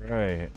Right.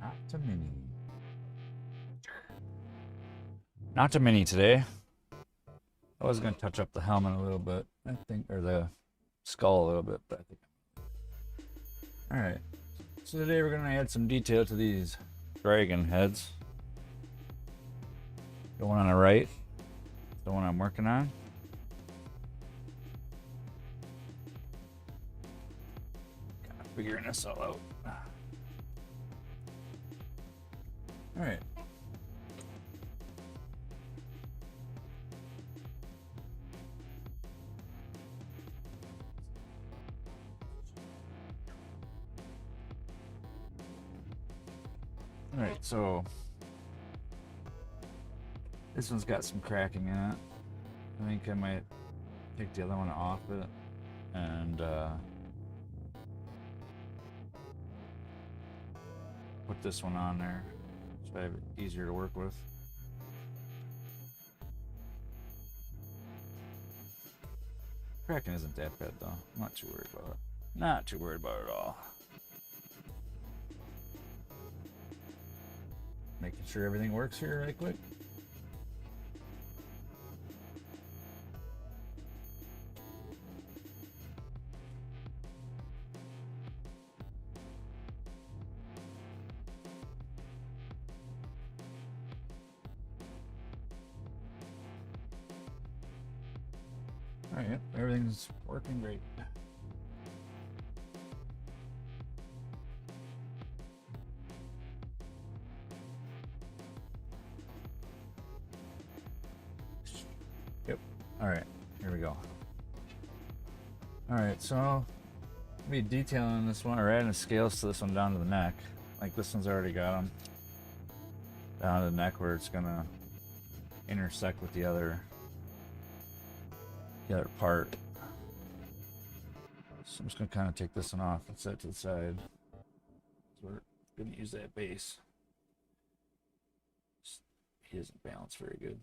Not too many. Not too many today. I was gonna touch up the helmet a little bit, I think, or the skull a little bit, but I think. All right. So today we're gonna add some detail to these dragon heads. The one on the right, the one I'm working on. Kind of figuring this all out. All right. All right, so this one's got some cracking in it. I think I might take the other one off it and put this one on there so I have it easier to work with. Cracking isn't that bad though. I'm not too worried about it. Not too worried about it at all. Making sure everything works here right quick. All right, everything's working great. Yep. All right, here we go. All right, so I'll be detailing this one, or adding the scales to this one down to the neck. Like this one's already got them down to the neck where it's gonna intersect with the other part. So I'm just gonna kind of take this one off and set it to the side. So we're gonna use that base. He doesn't balance very good.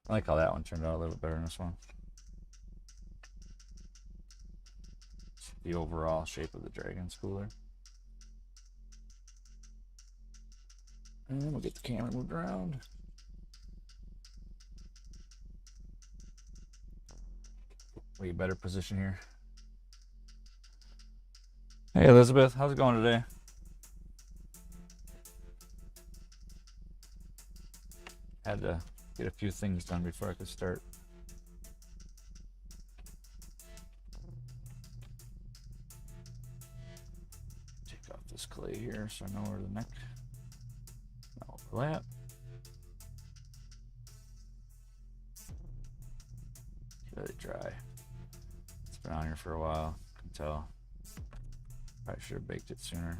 I like how that one turned out a little bit better than this one. The overall shape of the dragon's cooler. And then we'll get the camera moved around. Way better position here. Hey Elizabeth, how's it going today? Had to get a few things done before I could start. Take off this clay here so I know where the neck. Overlap. Really dry. It's been on here for a while. I can tell. Probably should have baked it sooner.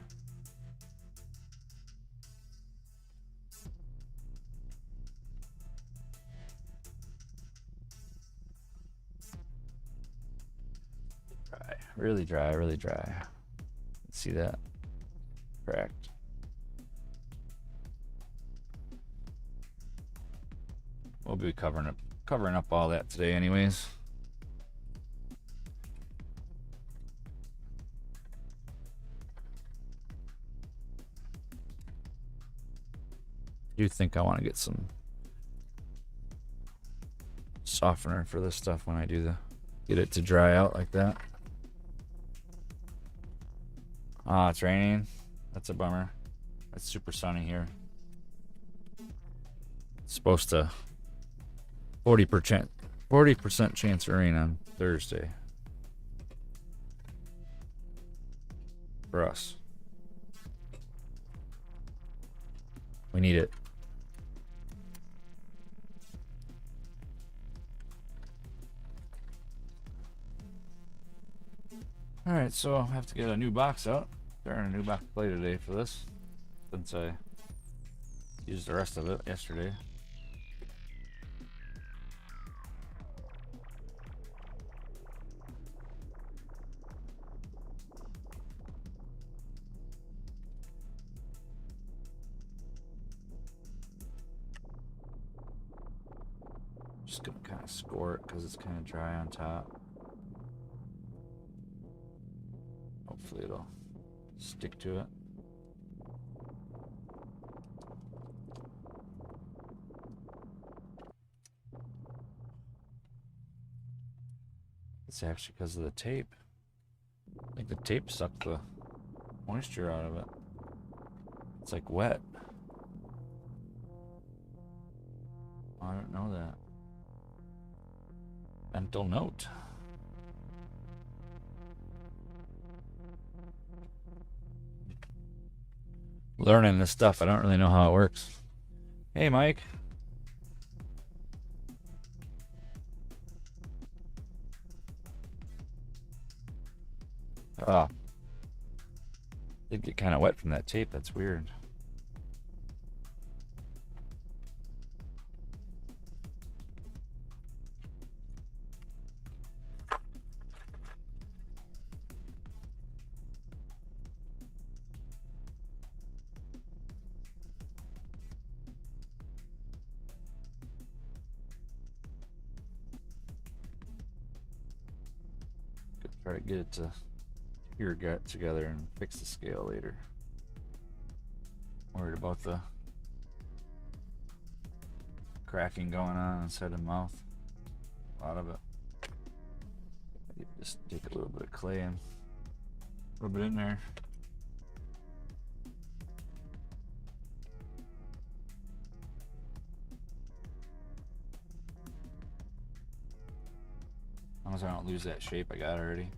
Dry. Really dry, really dry. See that? Cracked. We'll be covering up all that today anyways. I do think I want to get some softener for this stuff when I do get it to dry out like that. Ah, it's raining. That's a bummer. It's super sunny here. It's supposed to 40% chance of rain on Thursday for us. We need it. Alright, so I have to get a new box out. Starting a new box of clay today for this, since I used the rest of it yesterday. Just gonna kind of score it because it's kind of dry on top. Hopefully it'll stick to it. It's actually because of the tape. I think the tape sucked the moisture out of it. It's like wet. I don't know that. Mental note. Learning this stuff. I don't really know how it works. Hey, Mike. Oh. Did get kind of wet from that tape. That's weird. Try to get it to here, get together and fix the scale later. Worried about the cracking going on inside the mouth. A lot of it. Just take a little bit of clay and rub it in there. As long as I don't lose that shape I got already.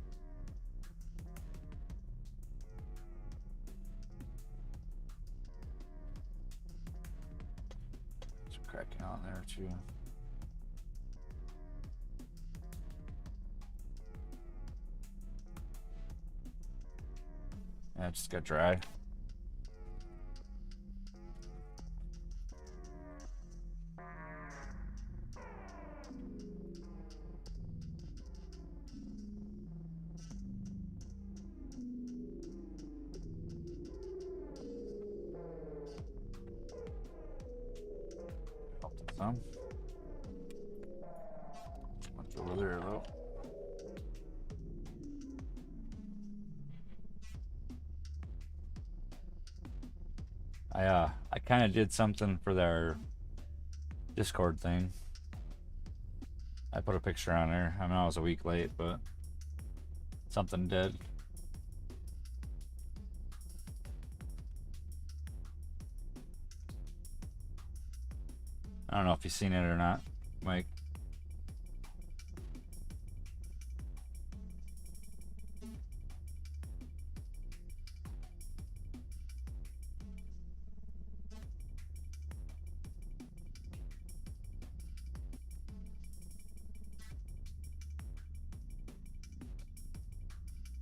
Some cracking on there too. Yeah, it just got dry. Some. Much over there though. I kind of did something for their Discord thing. I put a picture on there. I know I was a week late, but something did. I don't know if you've seen it or not, Mike.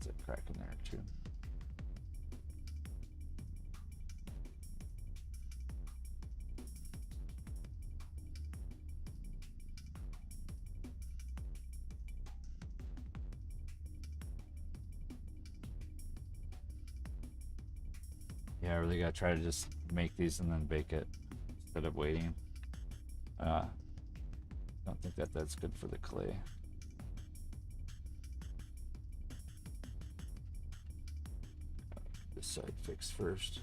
There's a crack in there too. Yeah, I really gotta try to just make these and then bake it instead of waiting. Don't think that that's good for the clay. This side fixed first.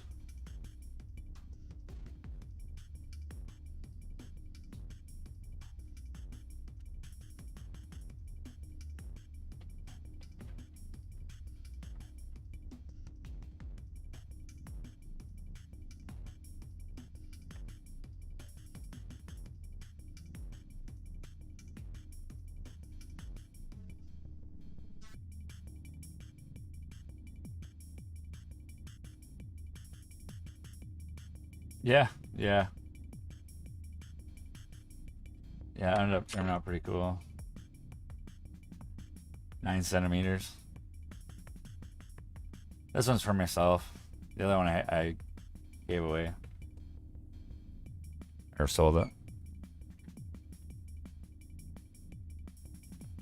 Yeah, yeah. Yeah, it ended up turning out pretty cool. 9 centimeters. This one's for myself. The other one I gave away. Or sold it.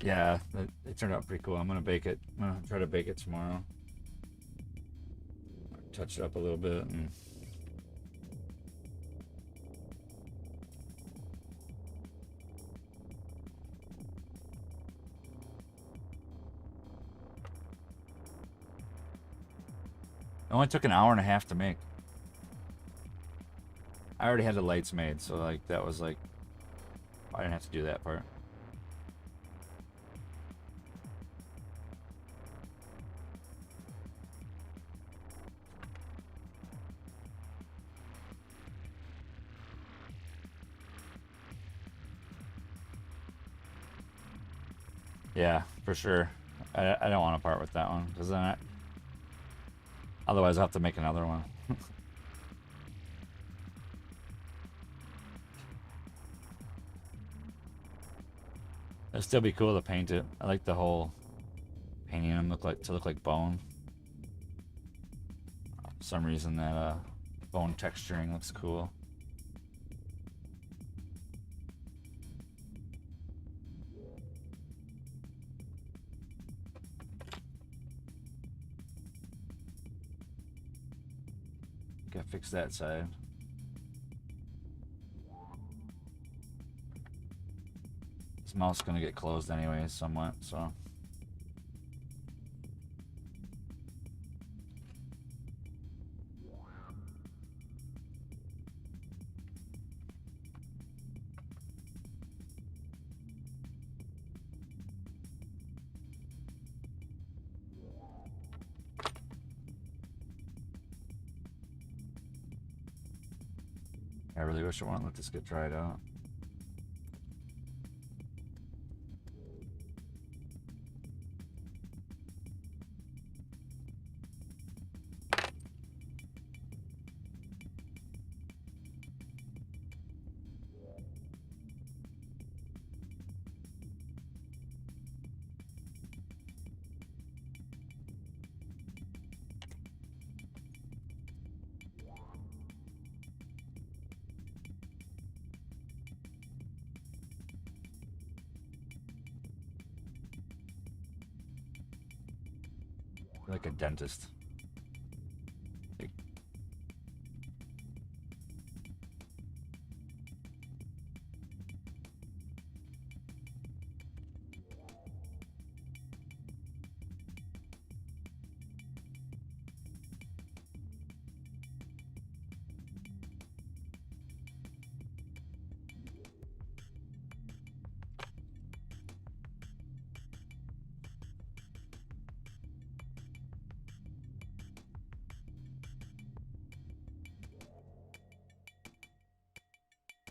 Yeah, it turned out pretty cool. I'm gonna bake it. I'm gonna try to bake it tomorrow. Touch it up a little bit and it only took an hour and a half to make. I already had the lights made, so like that was like I didn't have to do that part. Yeah, for sure. I don't want to part with that one because then otherwise I'll have to make another one. It'd still be cool to paint it. I like the whole painting them look like bone. For some reason that bone texturing looks cool. Gotta fix that side. This mouth's gonna get closed anyway, somewhat, so. I really wish I wouldn't let this get dried out. Like a dentist.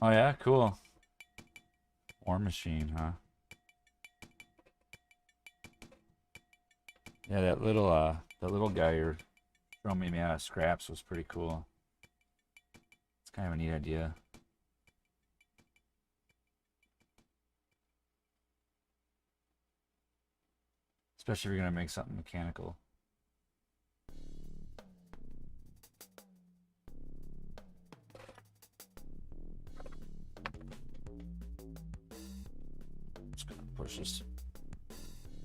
Oh yeah, cool. War machine, huh? Yeah, that little guy you're showing me out of scraps was pretty cool. It's kind of a neat idea. Especially if you're gonna make something mechanical. Just gonna push this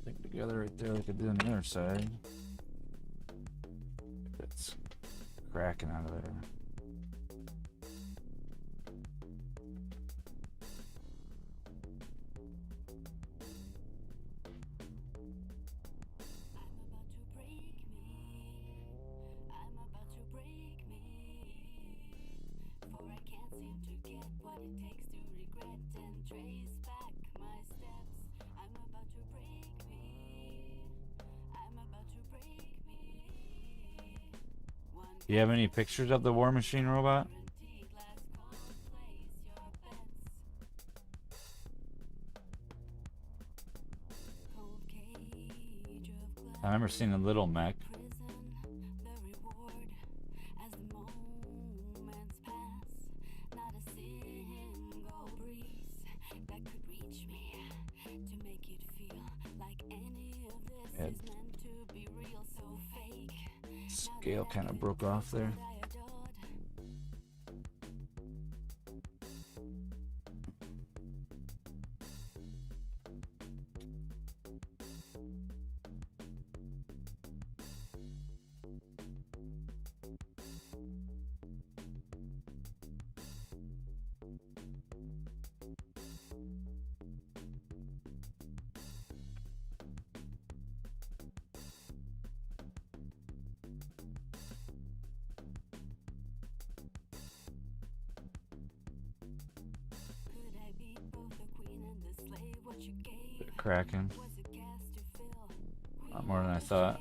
thing together right there like I did on the other side. It's cracking out of there. Do you have any pictures of the War Machine robot? I remember seeing a little mech. Scale kind of broke off there. Cracking. A lot more than I thought.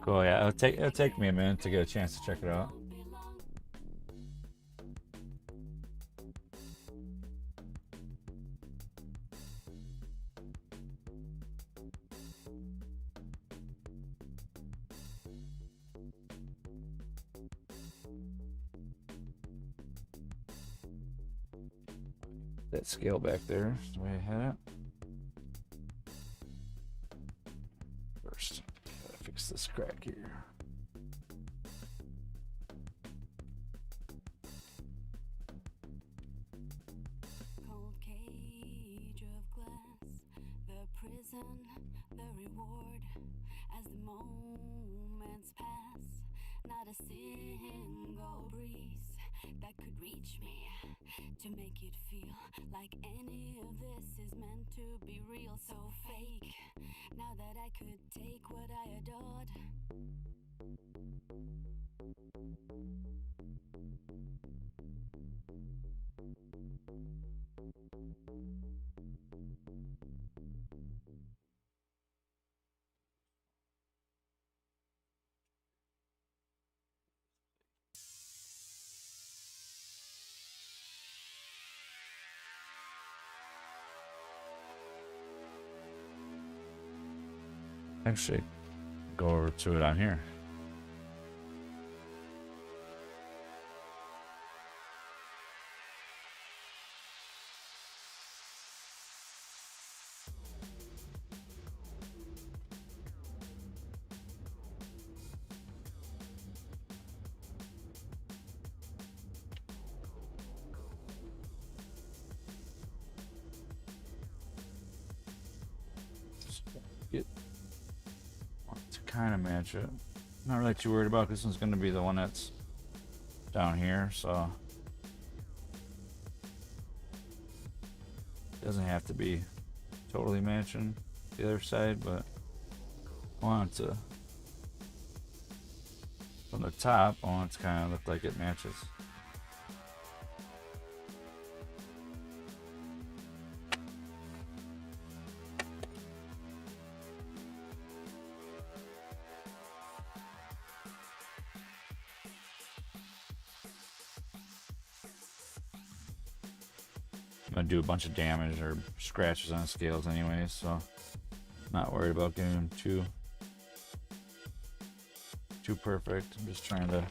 Cool, yeah, it'll take me a minute to get a chance to check it out. That scale back there is the way I had it. First, gotta fix this crack here. Cold cage of glass, the prison, the reward, as the moments pass, not a single breeze that could reach me to make it feel like any of this is meant to be real. So fake, now that I could take what I adored. Actually, go over to it on here. Get to kind of match it. Not really too worried about this one's going to be the one that's down here, so it doesn't have to be totally matching the other side, but I want it to, from the top, I want it to kind of look like it matches. I'm gonna do a bunch of damage or scratches on scales anyway, so not worried about getting them too perfect. I'm just trying to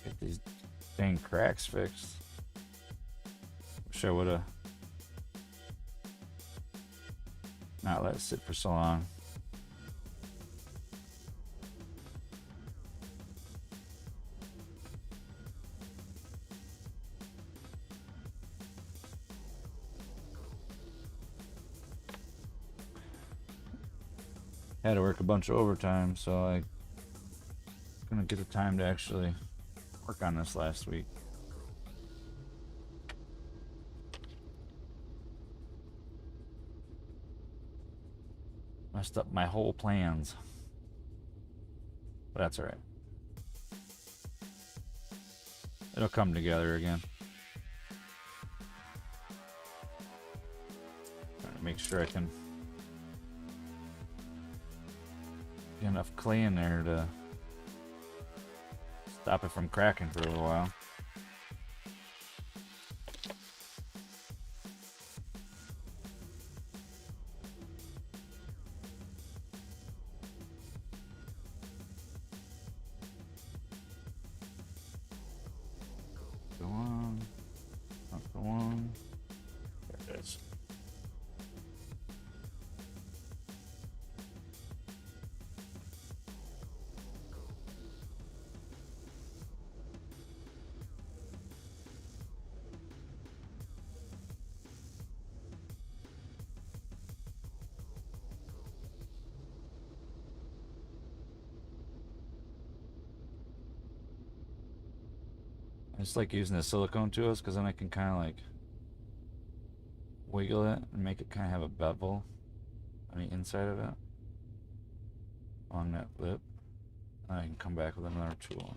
get these dang cracks fixed. Wish I would have not let it sit for so long. Had to work a bunch of overtime, so I couldn't get the time to actually work on this last week. Messed up my whole plans, but that's all right. It'll come together again. Trying to make sure I can get enough clay in there to stop it from cracking for a little while. Go on. just like using the silicone tools because then I can kind of like wiggle it and make it kind of have a bevel on the inside of it on that lip. And I can come back with another tool.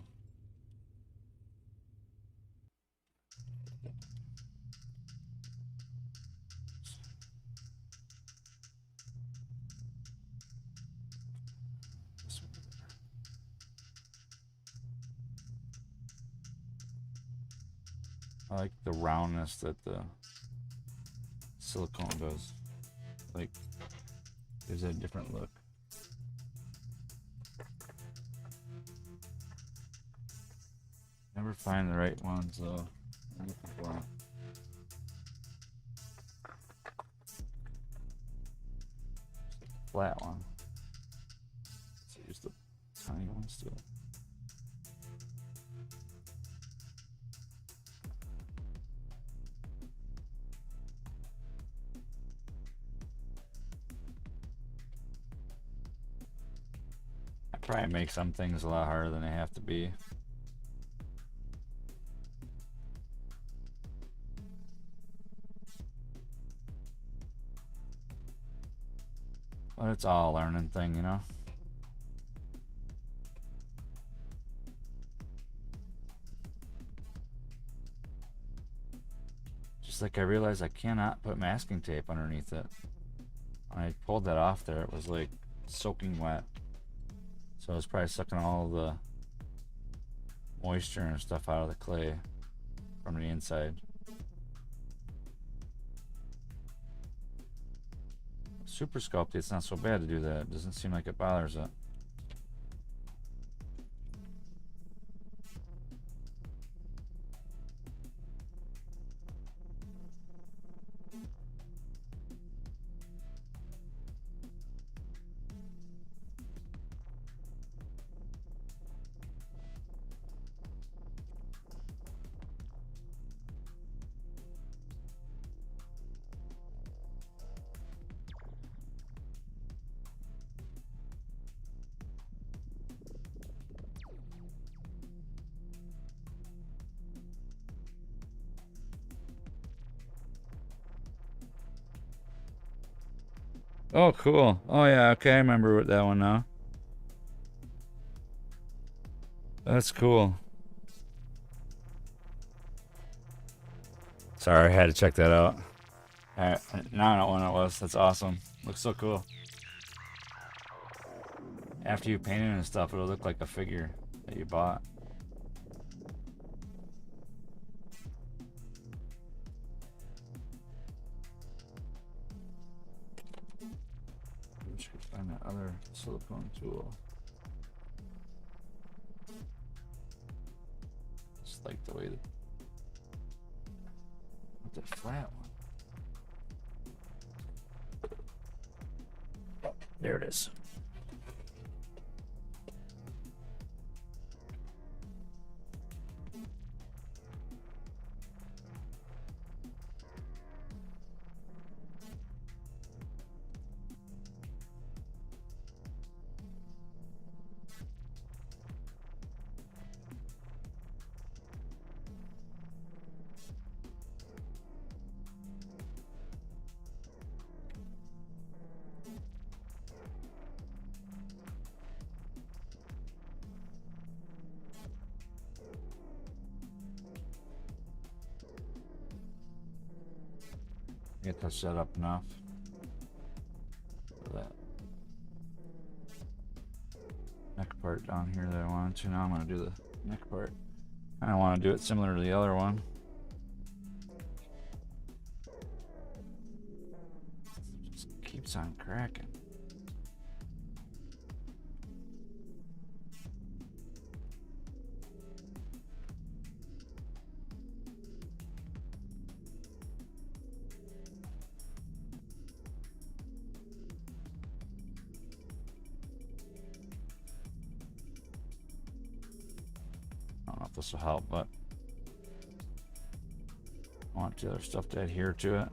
I like the roundness that the silicone does. Like, gives it a different look. Never find the right ones though. I'm looking for them. Flat one. So use the tiny one still. I probably make some things a lot harder than they have to be. But it's all a learning thing, you know? Just like I realized I cannot put masking tape underneath it. When I pulled that off there, it was like soaking wet. So it's probably sucking all the moisture and stuff out of the clay from the inside. Super Sculpty, it's not so bad to do that. It doesn't seem like it bothers it. Oh, cool. Oh, yeah. Okay, I remember what that one now. That's cool. Sorry, I had to check that out. Alright, now I know when it was. That's awesome. Looks so cool. After you paint it and stuff, it'll look like a figure that you bought. Wish I could find that other silicone tool. Just like the way that. What's that flat one? Oh, there it is. Get that set up enough for that neck part down here that I wanted to. Now I'm going to do the neck part. I want to do it similar to the other one. Just keeps on cracking. I don't know if this will help, but I want the other stuff to adhere to it.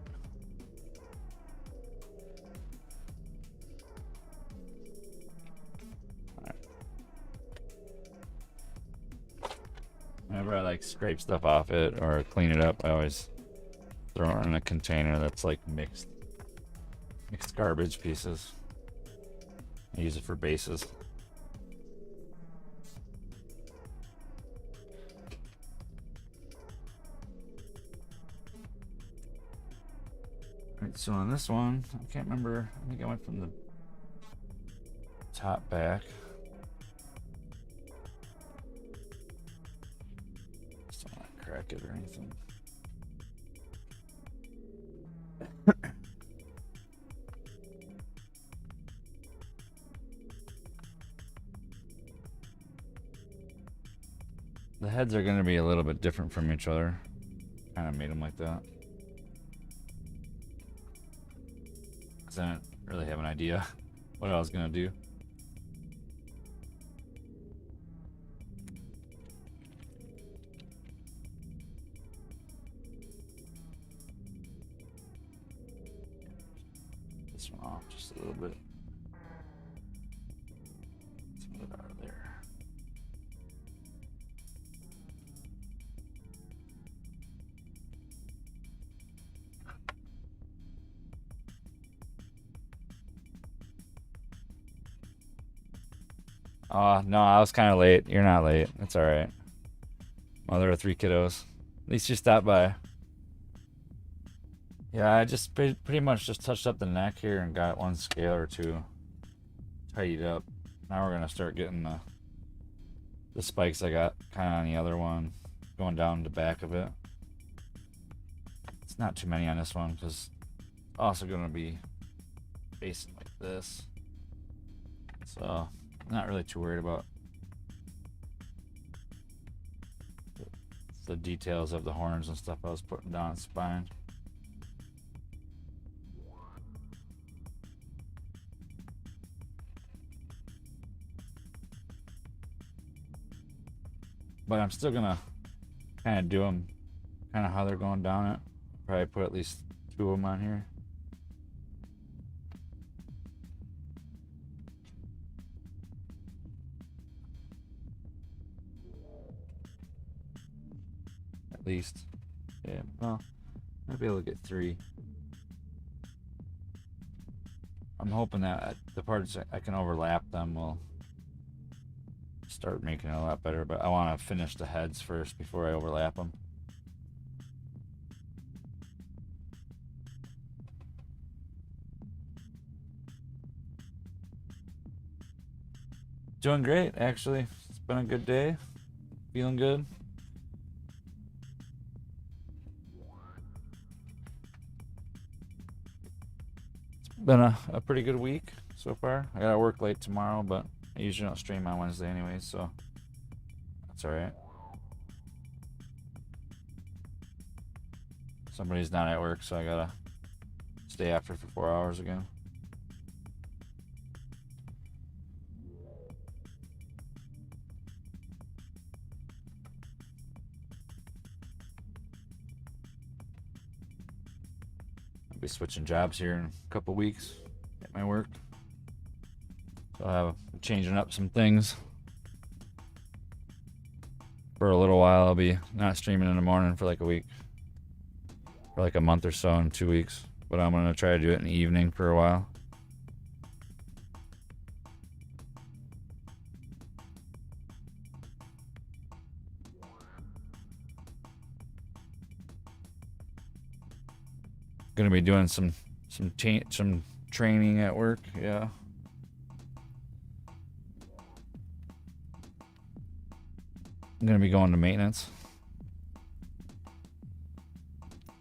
All right. whenever I like scrape stuff off it or clean it up, I always throw it in a container that's like mixed garbage pieces. I use it for bases. Alright, so on this one, I can't remember. I think I went from the top back. Just don't want to crack it or anything. The heads are going to be a little bit different from each other. Kind of made them like that. Because I didn't really have an idea what I was going to do. This one off just a little bit. Let's put it out of there. Oh, no, I was kind of late. You're not late. It's alright. Mother of 3 kiddos. At least you stopped by. Yeah, I just pretty much just touched up the neck here and got one scale or two tidied up. Now we're going to start getting the spikes I got kind of on the other one going down the back of it. It's not too many on this one because it's also going to be facing like this. So not really too worried about the details of the horns and stuff I was putting down its spine. But I'm still gonna kind of do them kind of how they're going down it. Probably put at least 2 of them on here. At least. Yeah, well, I'll be able to get 3. I'm hoping that the parts I can overlap them will start making it a lot better, but I want to finish the heads first before I overlap them. Doing great, actually. It's been a good day. Feeling good. It's been a pretty good week so far. I gotta work late tomorrow, but I usually don't stream on Wednesday anyway, so that's alright. Somebody's not at work, so I gotta stay after for 4 hours again. I'll be switching jobs here in a couple weeks at my work. So I'll have changing up some things. For a little while, I'll be not streaming in the morning for like a week. For like a month or so in 2 weeks. But I'm going to try to do it in the evening for a while. Going to be doing some training at work, yeah. I'm going to be going to maintenance.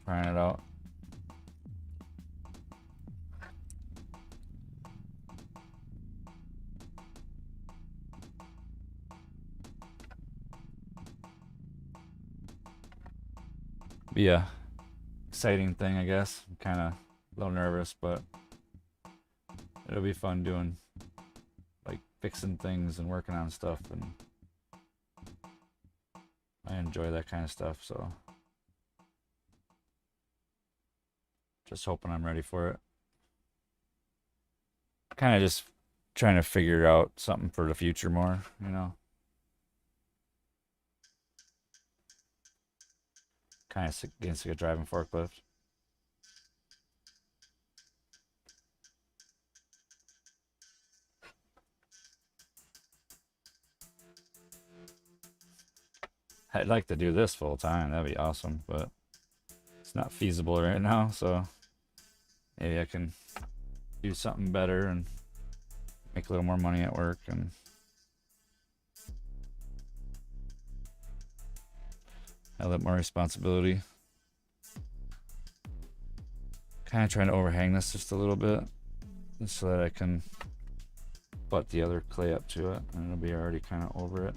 Trying it out. Be a exciting thing, I guess. I'm kind of a little nervous, but it'll be fun doing like fixing things and working on stuff, and I enjoy that kind of stuff, so just hoping I'm ready for it. Kind of just trying to figure out something for the future more, you know. Kind of getting sick of driving forklift. I'd like to do this full time. That'd be awesome, but it's not feasible right now. So maybe I can do something better and make a little more money at work and have a little more responsibility. Kind of trying to overhang this just a little bit, just so that I can butt the other clay up to it, and it'll be already kind of over it.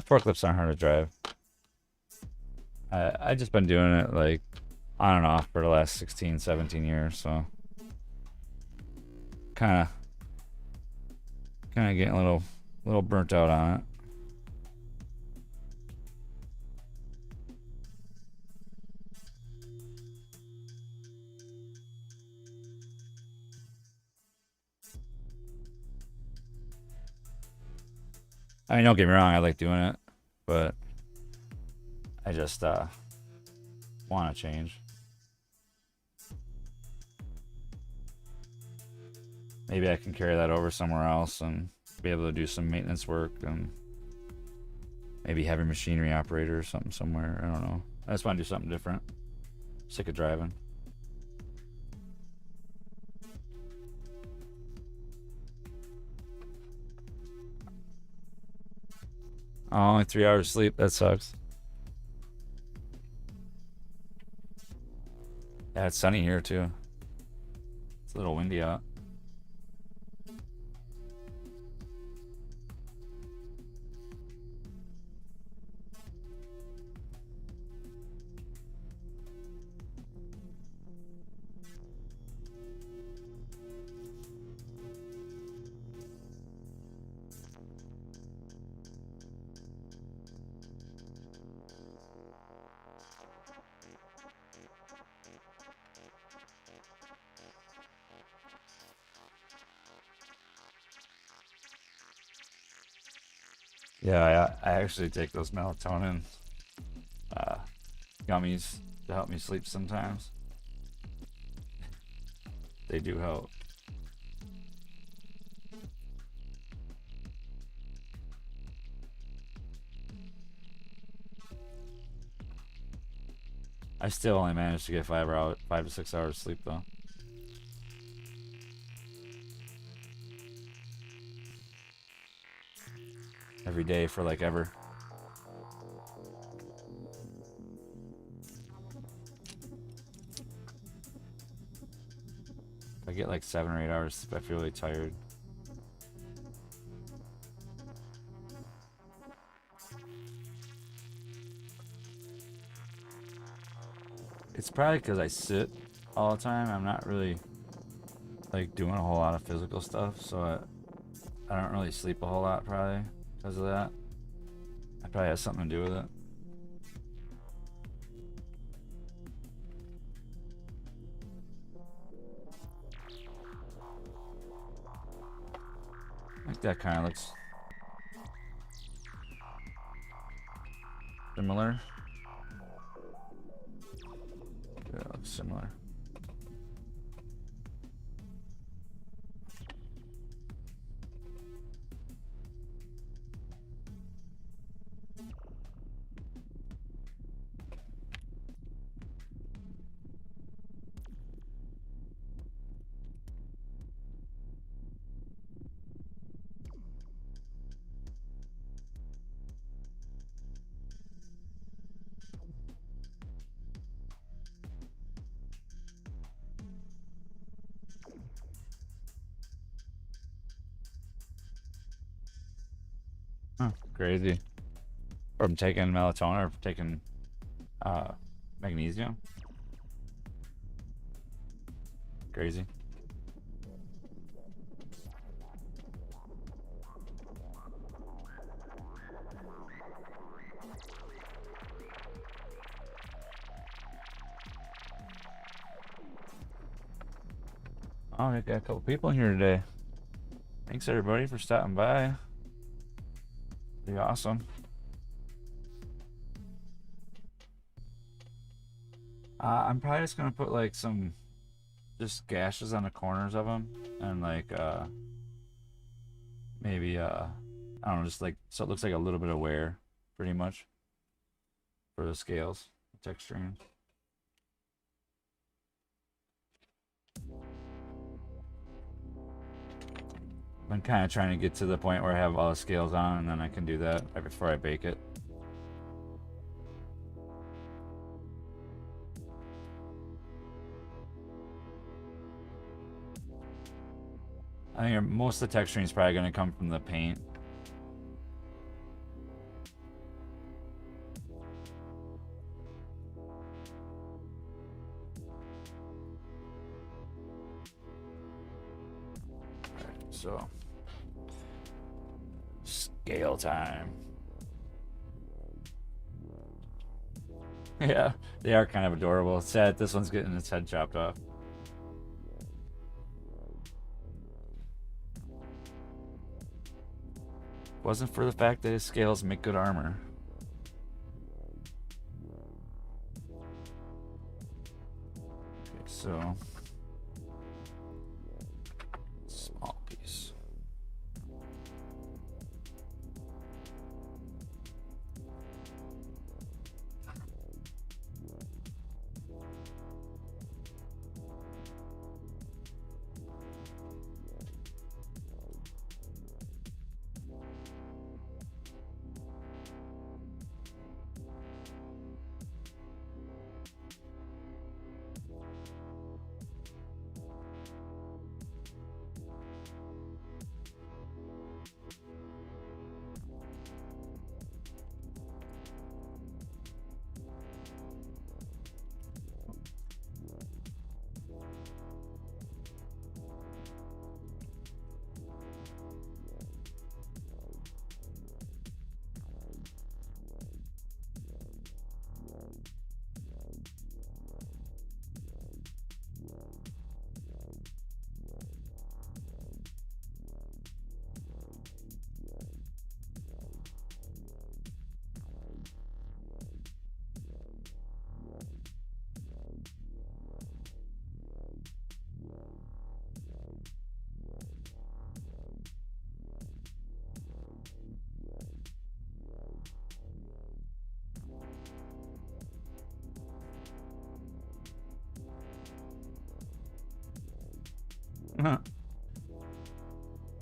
Forklifts aren't hard to drive. I just been doing it like on and off for the last 16, 17 years, so kind of getting a little burnt out on it. I mean, don't get me wrong, I like doing it, but I just want to change. Maybe I can carry that over somewhere else and be able to do some maintenance work and maybe heavy machinery operator or something somewhere. I don't know. I just want to do something different. Sick of driving. Oh, only 3 hours sleep. That sucks. Yeah, it's sunny here too. It's a little windy out. Yeah, I actually take those melatonin gummies to help me sleep sometimes. They do help. I still only managed to get 5 to 6 hours sleep though. Every day for like ever. If I get like 7 or 8 hours sleep, I feel really tired. It's probably because I sit all the time. I'm not really like doing a whole lot of physical stuff, so I don't really sleep a whole lot probably because of that. That probably has something to do with it. I think that kind of looks similar. Yeah, it looks similar. Huh, crazy. From taking melatonin or taking magnesium. Crazy. Oh, I got a couple people in here today. Thanks everybody for stopping by. Pretty awesome. I'm probably just gonna put like some just gashes on the corners of them, and like maybe I don't know, just like so it looks like a little bit of wear, pretty much, for the scales, texturing. I'm kind of trying to get to the point where I have all the scales on, and then I can do that right before I bake it. I think most of the texturing is probably going to come from the paint. Alright, so scale time. Yeah, they are kind of adorable. It's sad this one's getting its head chopped off. Wasn't for the fact that his scales make good armor. Okay, so small piece.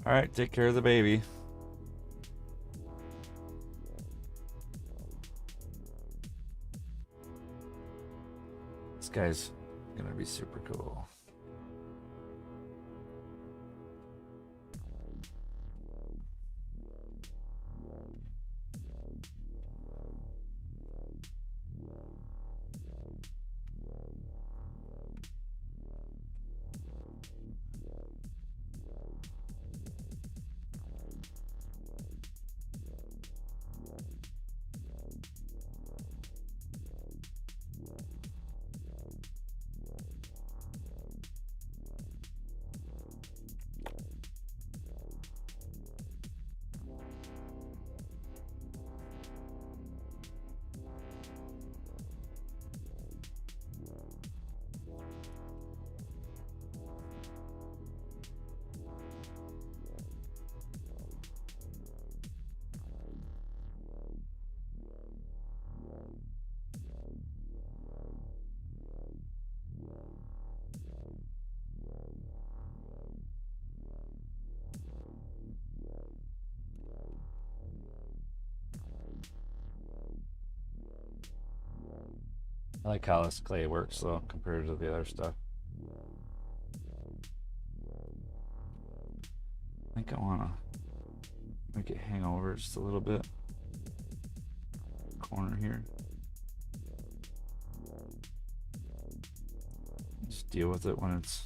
Alright, take care of the baby. This guy's gonna be super cool. I like how this clay works though compared to the other stuff. I think I want to make it hang over just a little bit. Corner here. Just deal with it when it's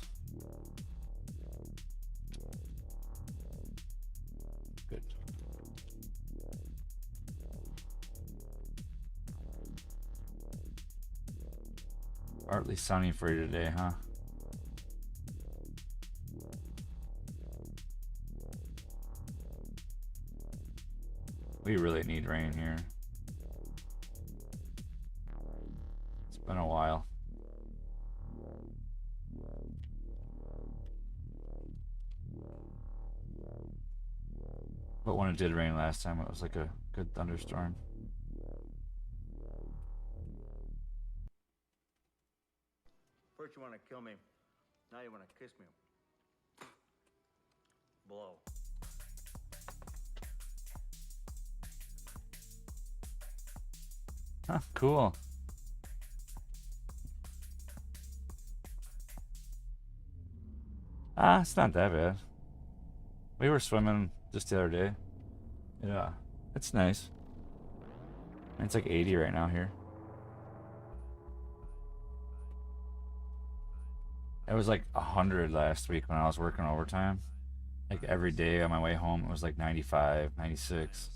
good. Partly sunny for you today, huh? We really need rain here. It's been a while. But when it did rain last time, it was like a good thunderstorm. First you want to kill me, now you want to kiss me. Blow. Huh, cool. Ah, it's not that bad. We were swimming just the other day. Yeah, it's nice. It's like 80 right now here. It was like 100 last week when I was working overtime. Like every day on my way home, it was like 95, 96.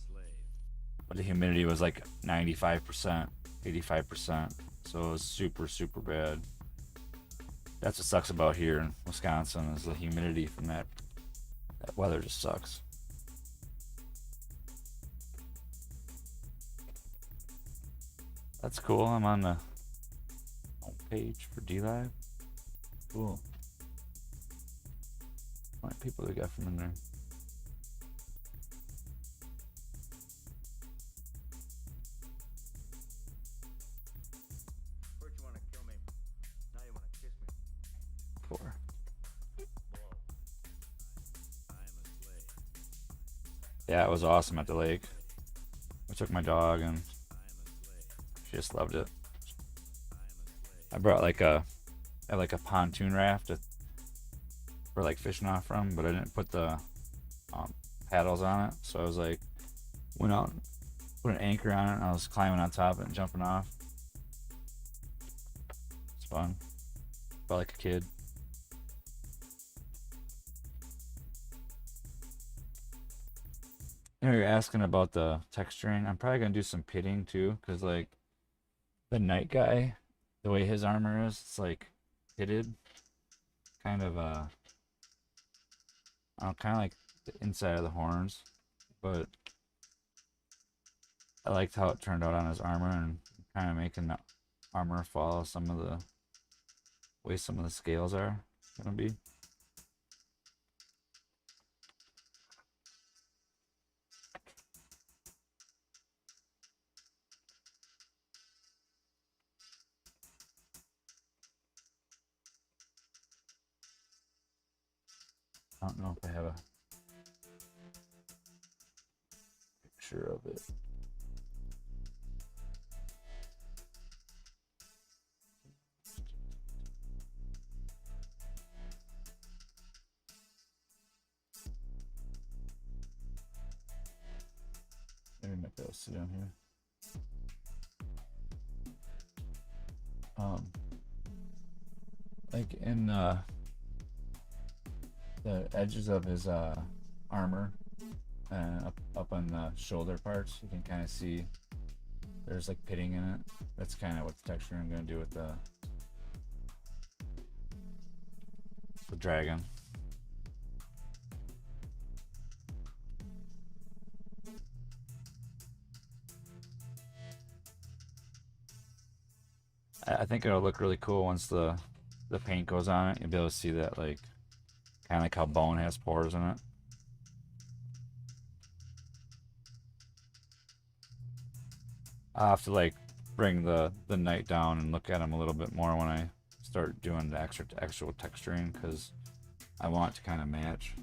But the humidity was like 95%, 85%. So it was super, super bad. That's what sucks about here in Wisconsin is the humidity from that weather just sucks. That's cool. I'm on the page for DLive. Cool. How many people we got from in there? First you want to kill me, now you want to kiss me. 4. Blow. I'm a slave. Yeah, it was awesome at the lake. I took my dog and she just loved it. I brought like a pontoon raft for like fishing off from, but I didn't put the paddles on it. So I was like, went out, put an anchor on it, and I was climbing on top of it and jumping off. It's fun. Felt like a kid. You know, you're asking about the texturing. I'm probably gonna do some pitting too, cause like the night guy, the way his armor is, it's like pitted, kind of I don't kind of like the inside of the horns, but I liked how it turned out on his armor and kind of making the armor follow some of the way some of the scales are gonna be. I don't know if I have a picture of it. Maybe I might be able to see down here. Like in the edges of his armor and up on the shoulder parts, you can kind of see there's like pitting in it. That's kind of what the texture I'm going to do with the dragon. I think it'll look really cool once the paint goes on it. You'll be able to see that, like, kind of like how bone has pores in it. I'll have to like bring the night down and look at them a little bit more when I start doing the actual texturing, because I want it to kind of match.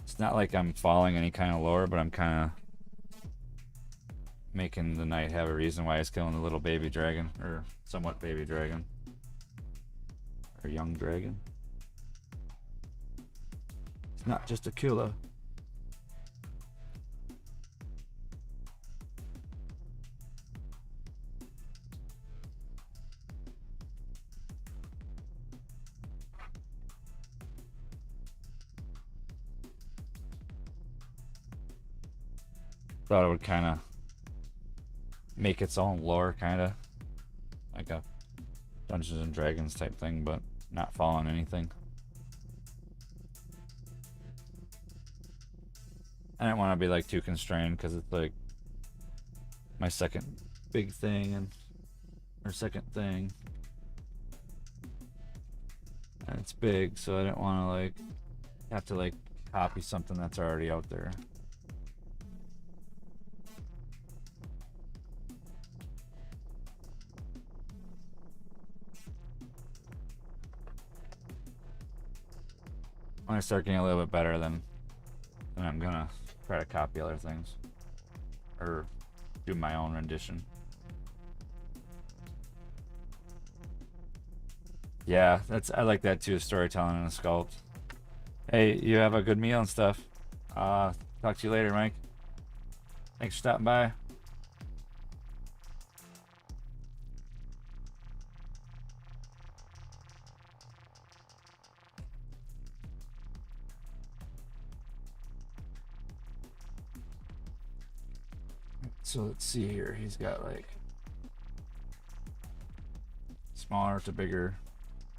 It's not like I'm falling any kind of lore, but I'm kind of making the knight have a reason why he's killing the little baby dragon, or somewhat baby dragon, or young dragon. It's not just a killer. Thought it would kind of make its own lore, kind of like a Dungeons and Dragons type thing, but not following anything. I didn't want to be like too constrained because it's like my second big thing or second thing, and it's big, so I didn't want to like have to like copy something that's already out there. When I start getting a little bit better, then I'm gonna try to copy other things or do my own rendition. Yeah, I like that too, storytelling in a sculpt. Hey, you have a good meal and stuff. Talk to you later, Mike. Thanks for stopping by. So let's see here. He's got like smaller to bigger,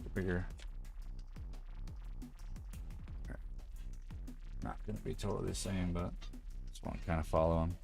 to bigger. Not gonna be totally the same, but just want to kind of follow him.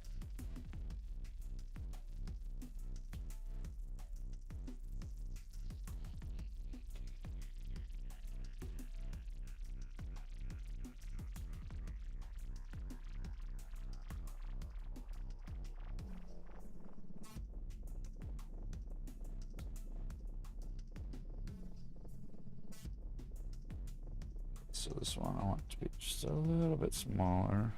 So this one I want to be just a little bit smaller.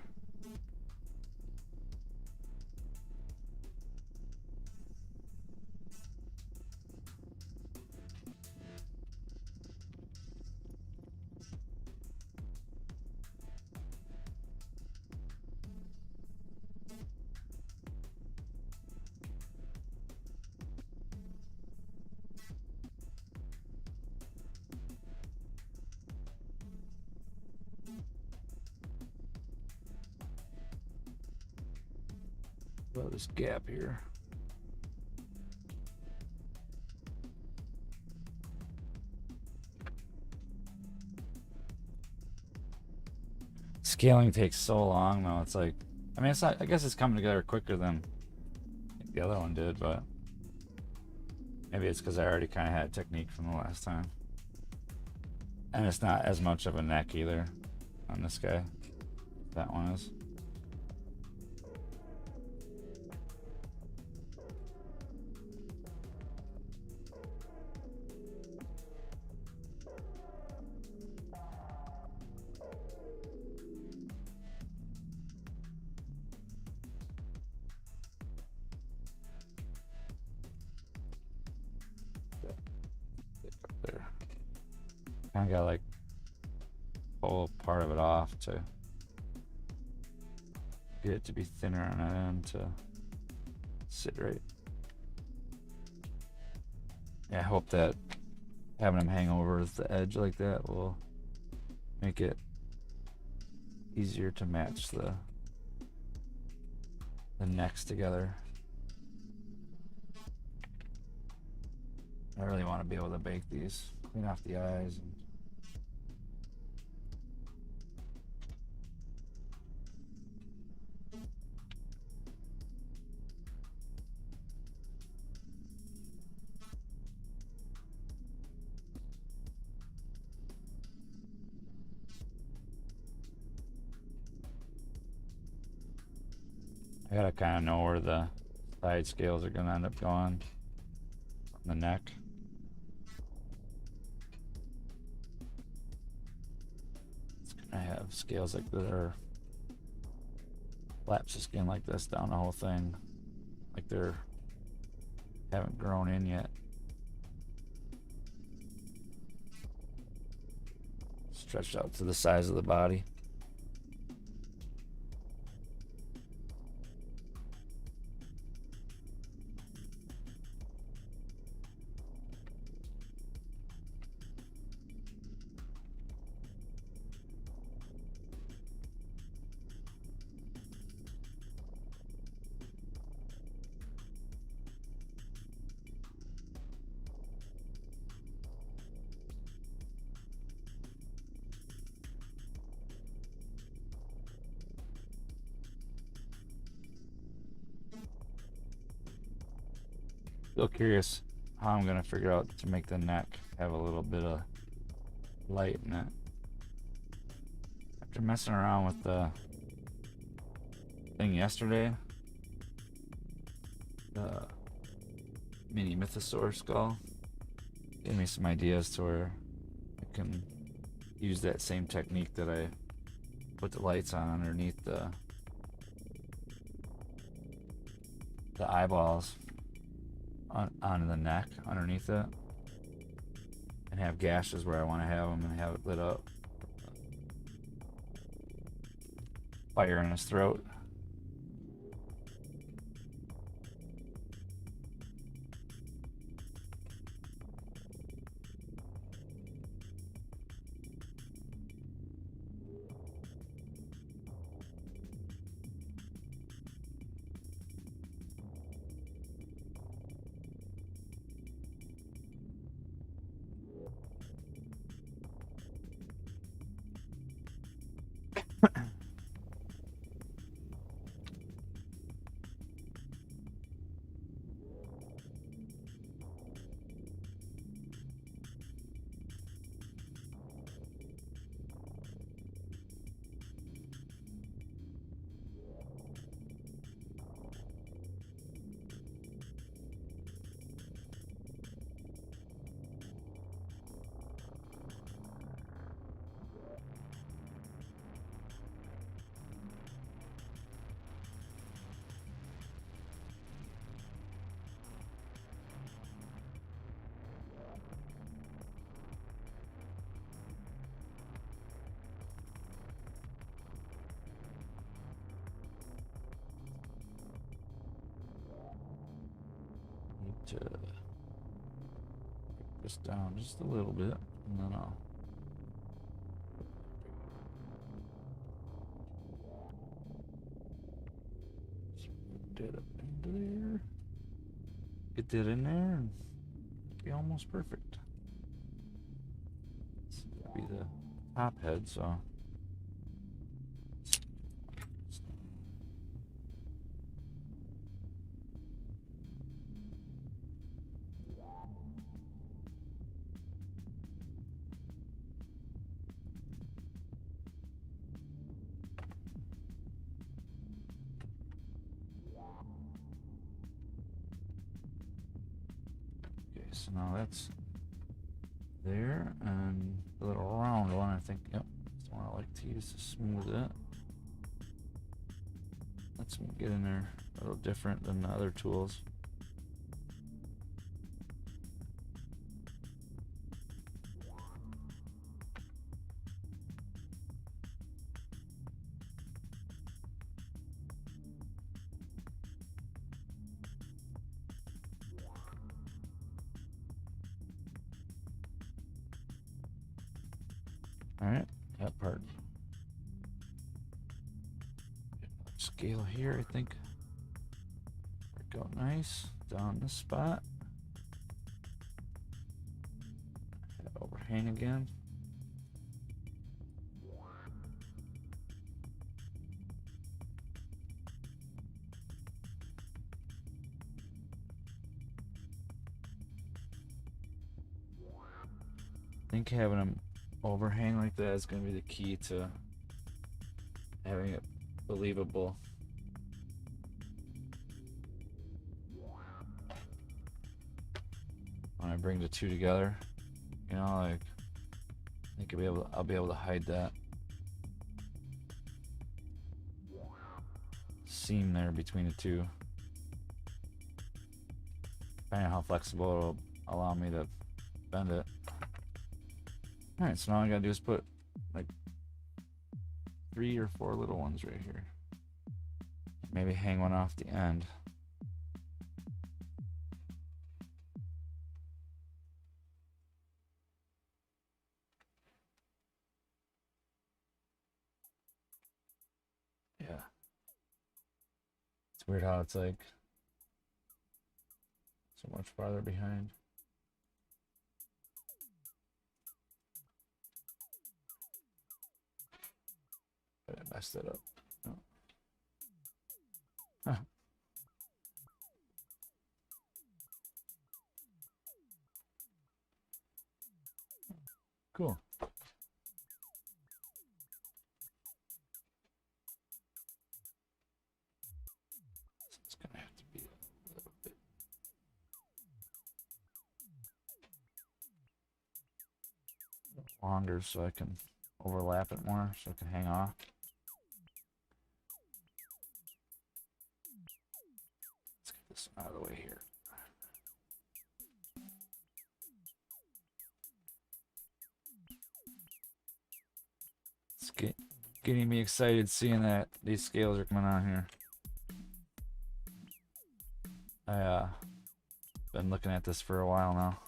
About this gap here. Scaling takes so long though. It's like, I mean, it's not, I guess it's coming together quicker than the other one did, but maybe it's because I already kind of had technique from the last time. And it's not as much of a neck either on this guy. That one is. There. Kind of got like pull part of it off to get it to be thinner on that end to sit right. Yeah, I hope that having them hang over the edge like that will make it easier to match the necks together. I really want to be able to bake these, clean off the eyes. I gotta kind of know where the side scales are gonna end up going on the neck. I have scales like that, or flaps the skin like this down the whole thing, like they're haven't grown in yet. Stretched out to the size of the body. Still curious how I'm gonna figure out to make the neck have a little bit of light in it. After messing around with the thing yesterday, the mini mythosaur skull gave me some ideas to where I can use that same technique that I put the lights on underneath the eyeballs on the neck underneath it, and have gashes where I want to have them and have it lit up. Fire in his throat. To break this down just a little bit, and then I'll get it up into there. Get that in there, and it'll be almost perfect. This will be the top head, so. So now that's there, and the little round one, I think, yep, that's the one I like to use to smooth it. Let's get in there a little different than the other tools. Alright, that part. Scale here, I think. Work out nice. Down this spot. Overhang again. I think having them overhang like that is going to be the key to having it believable. When I bring the two together, you know, like I think I'll be able to hide that seam there between the two. Depending on how flexible it'll allow me to bend it. Alright, so now all I gotta do is put like 3 or 4 little ones right here. Maybe hang one off the end. Yeah. It's weird how it's like so much farther behind. But I messed it up. No. Huh. Cool. It's gonna have to be a little bit longer so I can overlap it more, so it can hang off. Let's get this out of the way here. It's getting me excited seeing that these scales are coming on here. I been looking at this for a while now,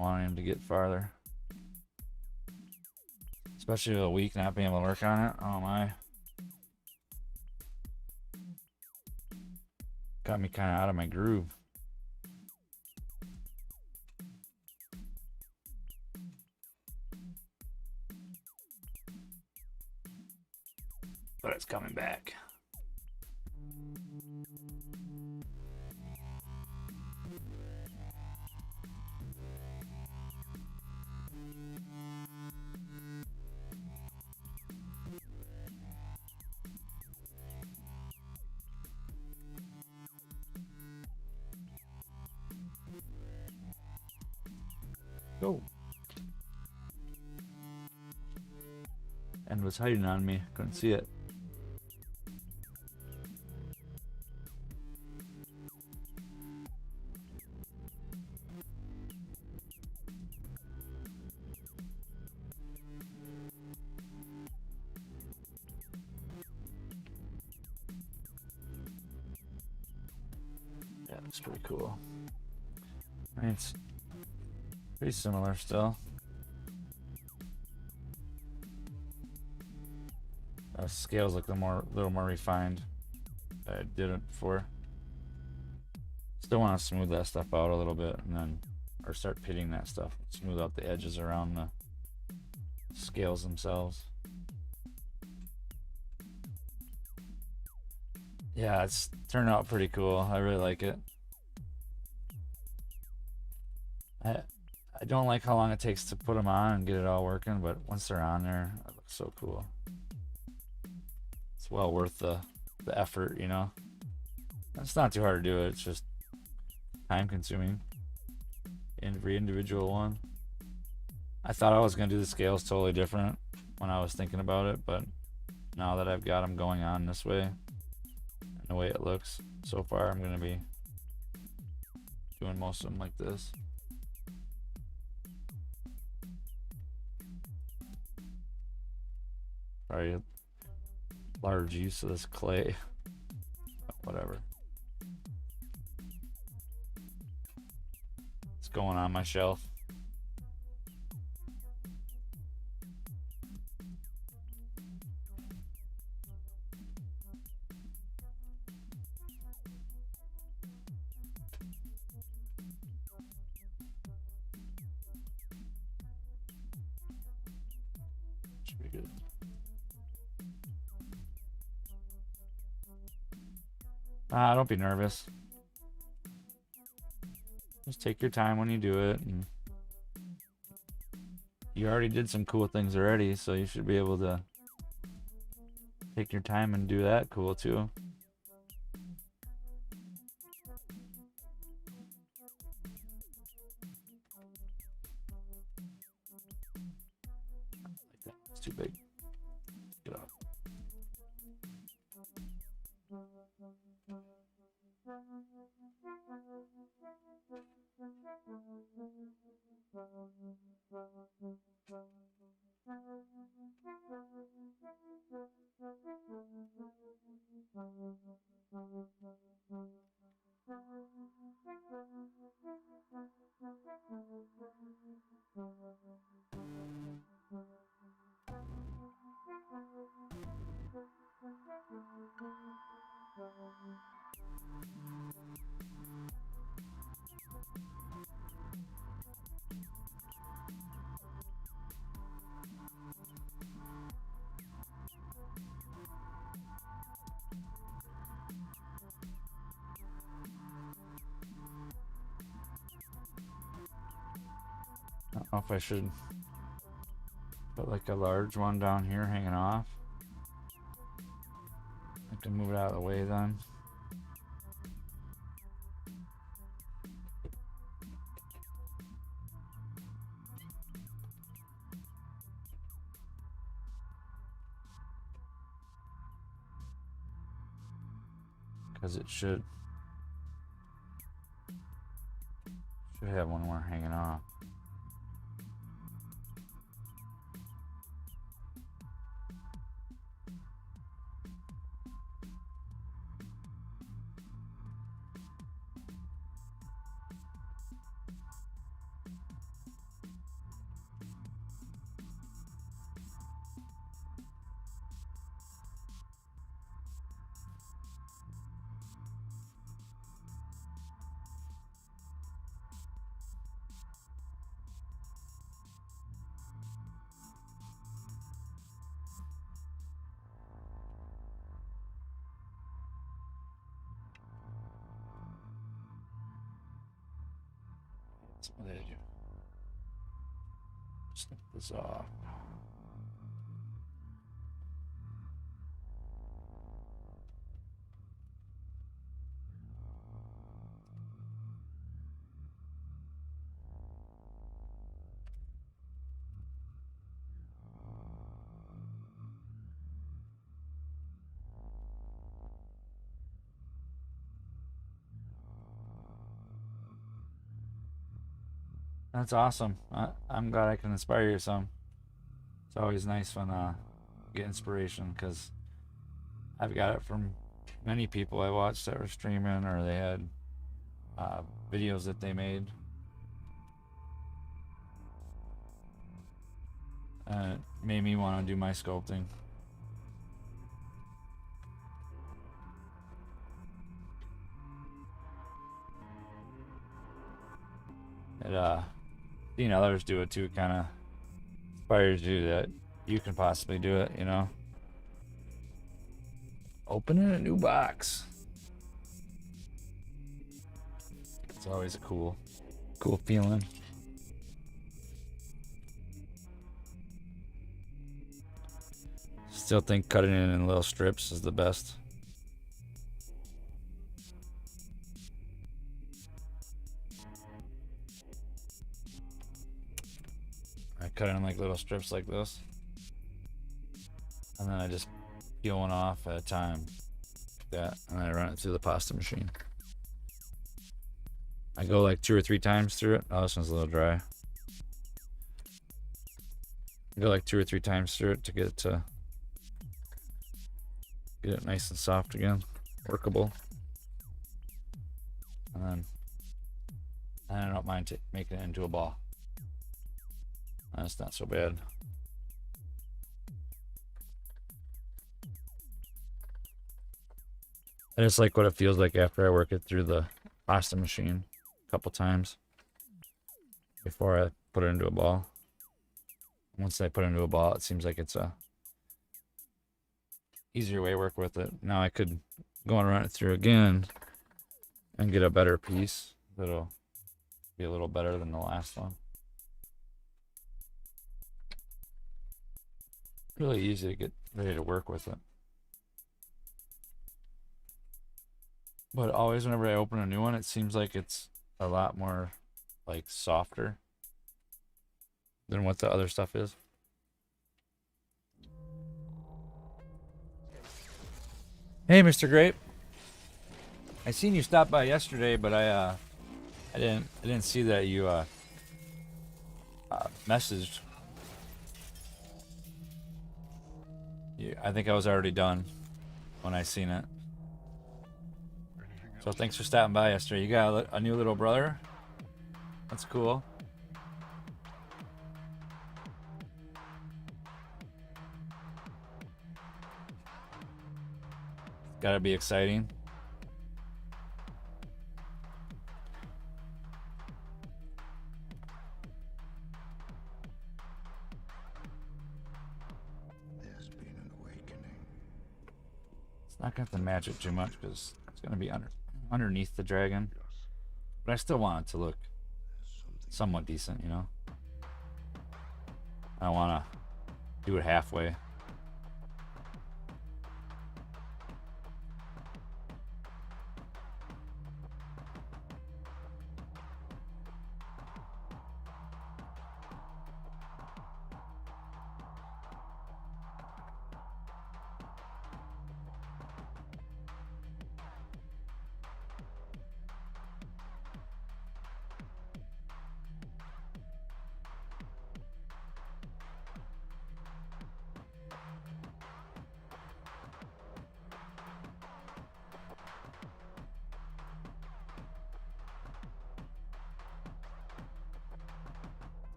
wanting him to get farther. Especially a week not being able to work on it. Oh my. Got me kind of out of my groove. But it's coming back. Go. And was hiding on me. Couldn't see it. Yeah, that's pretty cool. I mean, it's pretty similar still. Scales look a little more refined than I did it before. Still want to smooth that stuff out a little bit, and then or start pitting that stuff, smooth out the edges around the scales themselves. Yeah, it's turned out pretty cool. I really like it. I don't like how long it takes to put them on and get it all working, but once they're on there, it looks so cool. It's well worth the effort, you know. It's not too hard to do it. It's just time consuming. Every individual one. I thought I was gonna do the scales totally different when I was thinking about it, but now that I've got them going on this way and the way it looks so far, I'm gonna be doing most of them like this. Probably a large use of this clay. Whatever. It's going on my shelf. Should be good. Don't be nervous. Just take your time when you do it. And you already did some cool things already, so you should be able to take your time and do that cool too. Like that. It's too big. Get off. I don't know if I should like a large one down here hanging off. I have to move it out of the way then. Because it should have one more hanging off. What did I do? Snip this off. That's awesome. I'm glad I can inspire you some. It's always nice when get inspiration, because I've got it from many people I watched that were streaming, or they had videos that they made. And it made me want to do my sculpting. It seeing others do it too kind of inspires you that you can possibly do it, you know. Opening a new box. It's always a cool feeling. Still think cutting it in little strips is the best. I cut it in like little strips like this, and then I just peel one off at a time, like that, and then I run it through the pasta machine. I go like 2 or 3 times through it. Oh, this one's a little dry. I go like 2 or 3 times through it to get it nice and soft again, workable. And then I don't mind making it into a ball. That's not so bad. I just like what it feels like after I work it through the pasta machine a couple times before I put it into a ball. Once I put it into a ball, it seems like it's a easier way to work with it. Now I could go and run it through again and get a better piece that'll be a little better than the last one. Really easy to get ready to work with it. But always whenever I open a new one, it seems like it's a lot more like softer than what the other stuff is. Hey, Mr. Grape. I seen you stop by yesterday, but I didn't see that you messaged. Yeah, I think I was already done when I seen it. So thanks for stopping by yesterday. You got a new little brother? That's cool. Gotta be exciting. There's been an awakening. It's not gonna have to match it too much because it's gonna be underneath the dragon. But I still want it to look somewhat decent, you know. I don't wanna do it halfway.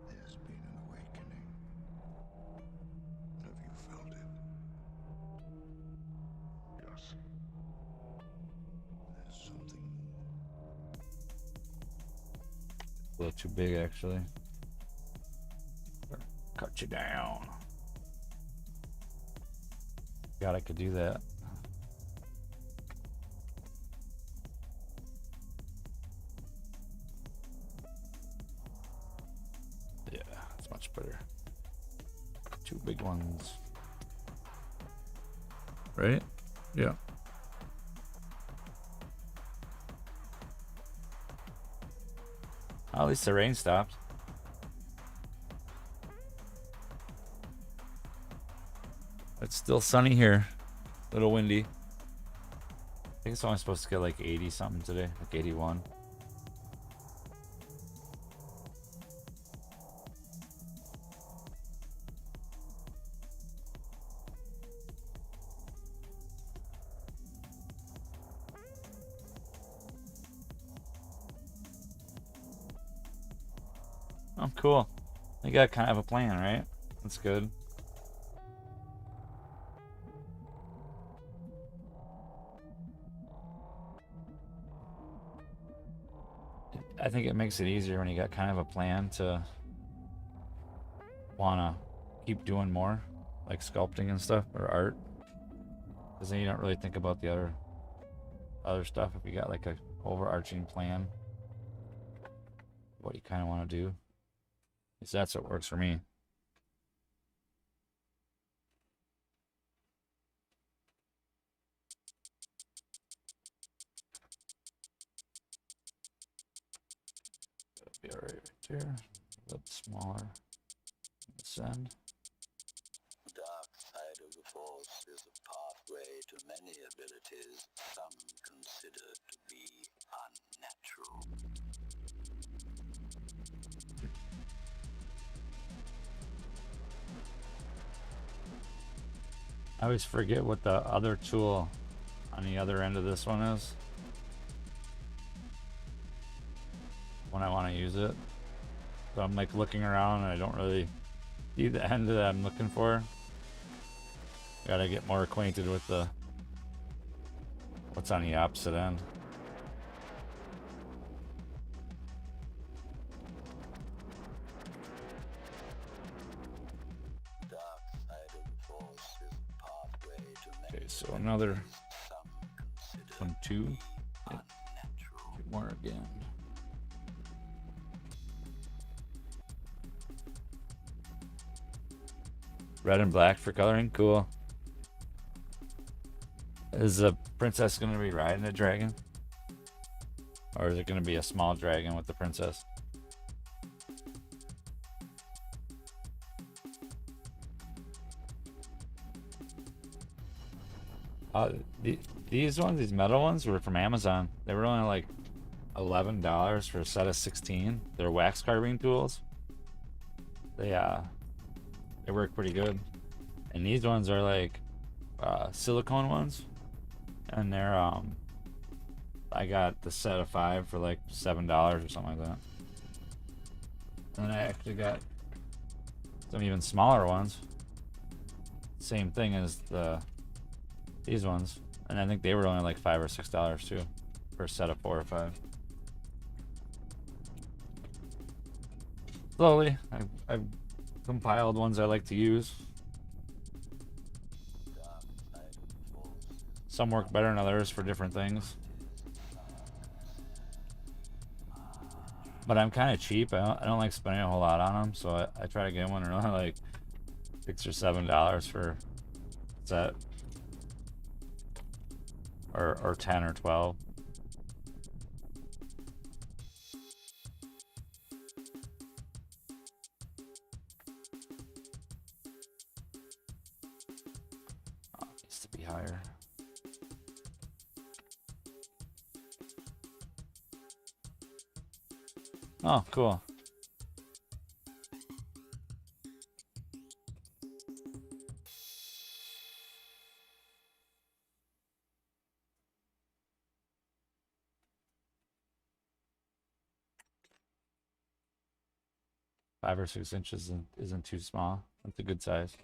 There's been an awakening. Have you felt it? Yes. There's something more. A little too big, actually. Cut you down. God, I could do that. Yeah, it's much better. Two big ones. Right? Yeah. At least the rain stopped. It's still sunny here. A little windy. I think it's only supposed to get like 80 something today, like 81. Oh, cool. You got kind of a plan, right? That's good. I think it makes it easier when you got kind of a plan to wanna keep doing more, like sculpting and stuff, or art. Because then you don't really think about the other stuff if you got like a overarching plan, what you kind of want to do. Because that's what works for me. That'll be alright right there. A little smaller. This end. The dark side of the Force is a pathway to many abilities some consider to be unnatural. I always forget what the other tool on the other end of this one is when I want to use it. So I'm like looking around and I don't really see the end that I'm looking for. Gotta get more acquainted with the what's on the opposite end. Dark side of the Force is a pathway to many Okay, so another some consider 1, 2. Yeah, unnatural. get more again. Red and black for coloring, cool. Is the princess gonna be riding a dragon? Or is it gonna be a small dragon with the princess? These ones, these metal ones, were from Amazon. They were only like $11 for a set of 16. They're wax carving tools. They work pretty good. And these ones are like silicone ones, and they're I got the set of 5 for like $7 or something like that. And I actually got some even smaller ones. Same thing as these ones, and I think they were only like $5 or $6 too, for a set of 4 or 5. Slowly, I've compiled ones I like to use. Some work better than others for different things. But I'm kind of cheap. I don't like spending a whole lot on them, so I try to get one really like $6 or $7 for set, or 10 or 12. Oh, it needs to be higher. Oh, cool. Five or 6 inches isn't too small. That's a good size.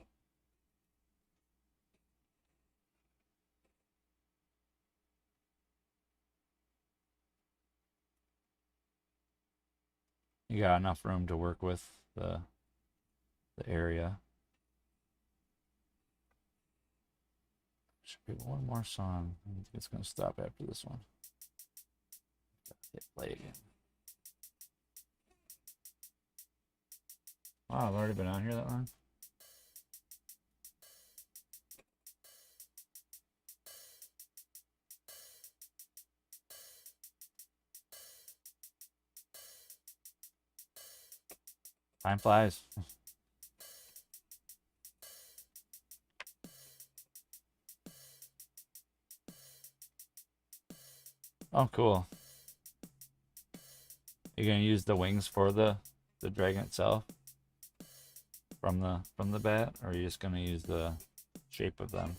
You got enough room to work with the area. Should be one more song. I think it's gonna stop after this one. Hit play again. Wow, I've already been on here that long. Time flies. Oh, cool. You're gonna use the wings for the dragon itself from the bat, or are you just gonna use the shape of them?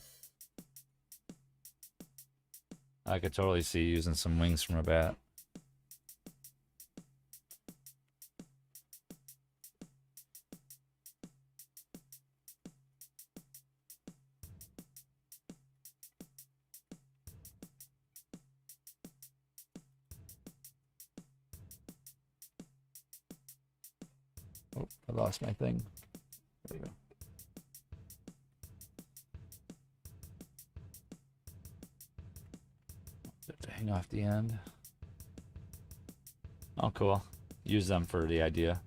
I could totally see using some wings from a bat. Oh, I lost my thing. There we go. Have to hang off the end. Oh, cool. Use them for the idea.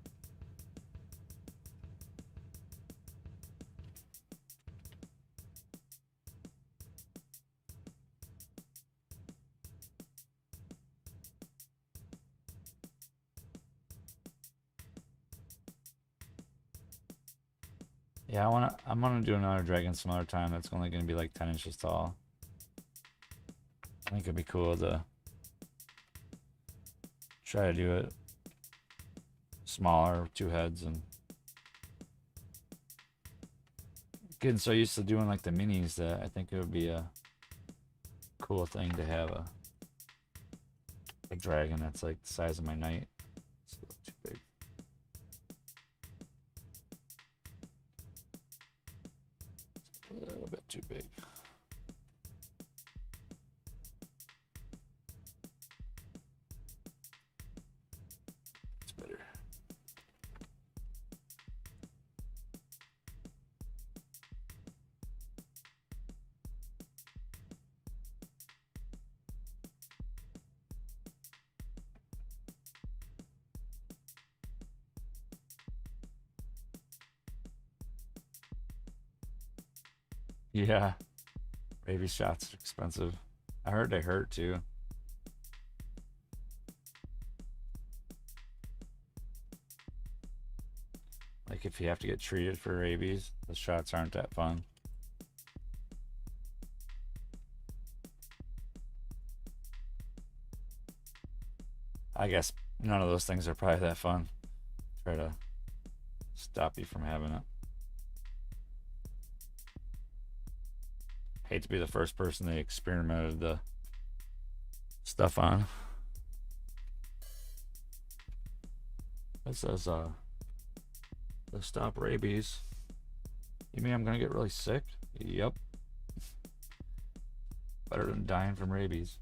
Yeah, I'm gonna do another dragon some other time that's only gonna be like 10 inches tall. I think it'd be cool to try to do it smaller, 2 heads, and getting so used to doing like the minis that I think it would be a cool thing to have a dragon that's like the size of my knight. It's a little too big. It's a little bit too big. It's better. Yeah, rabies shots are expensive. I heard they hurt too. Like if you have to get treated for rabies, the shots aren't that fun. I guess none of those things are probably that fun. Try to stop you from having it. Hate to be the first person they experimented the stuff on. It says to stop rabies. You mean I'm gonna get really sick? Yep. Better than dying from rabies.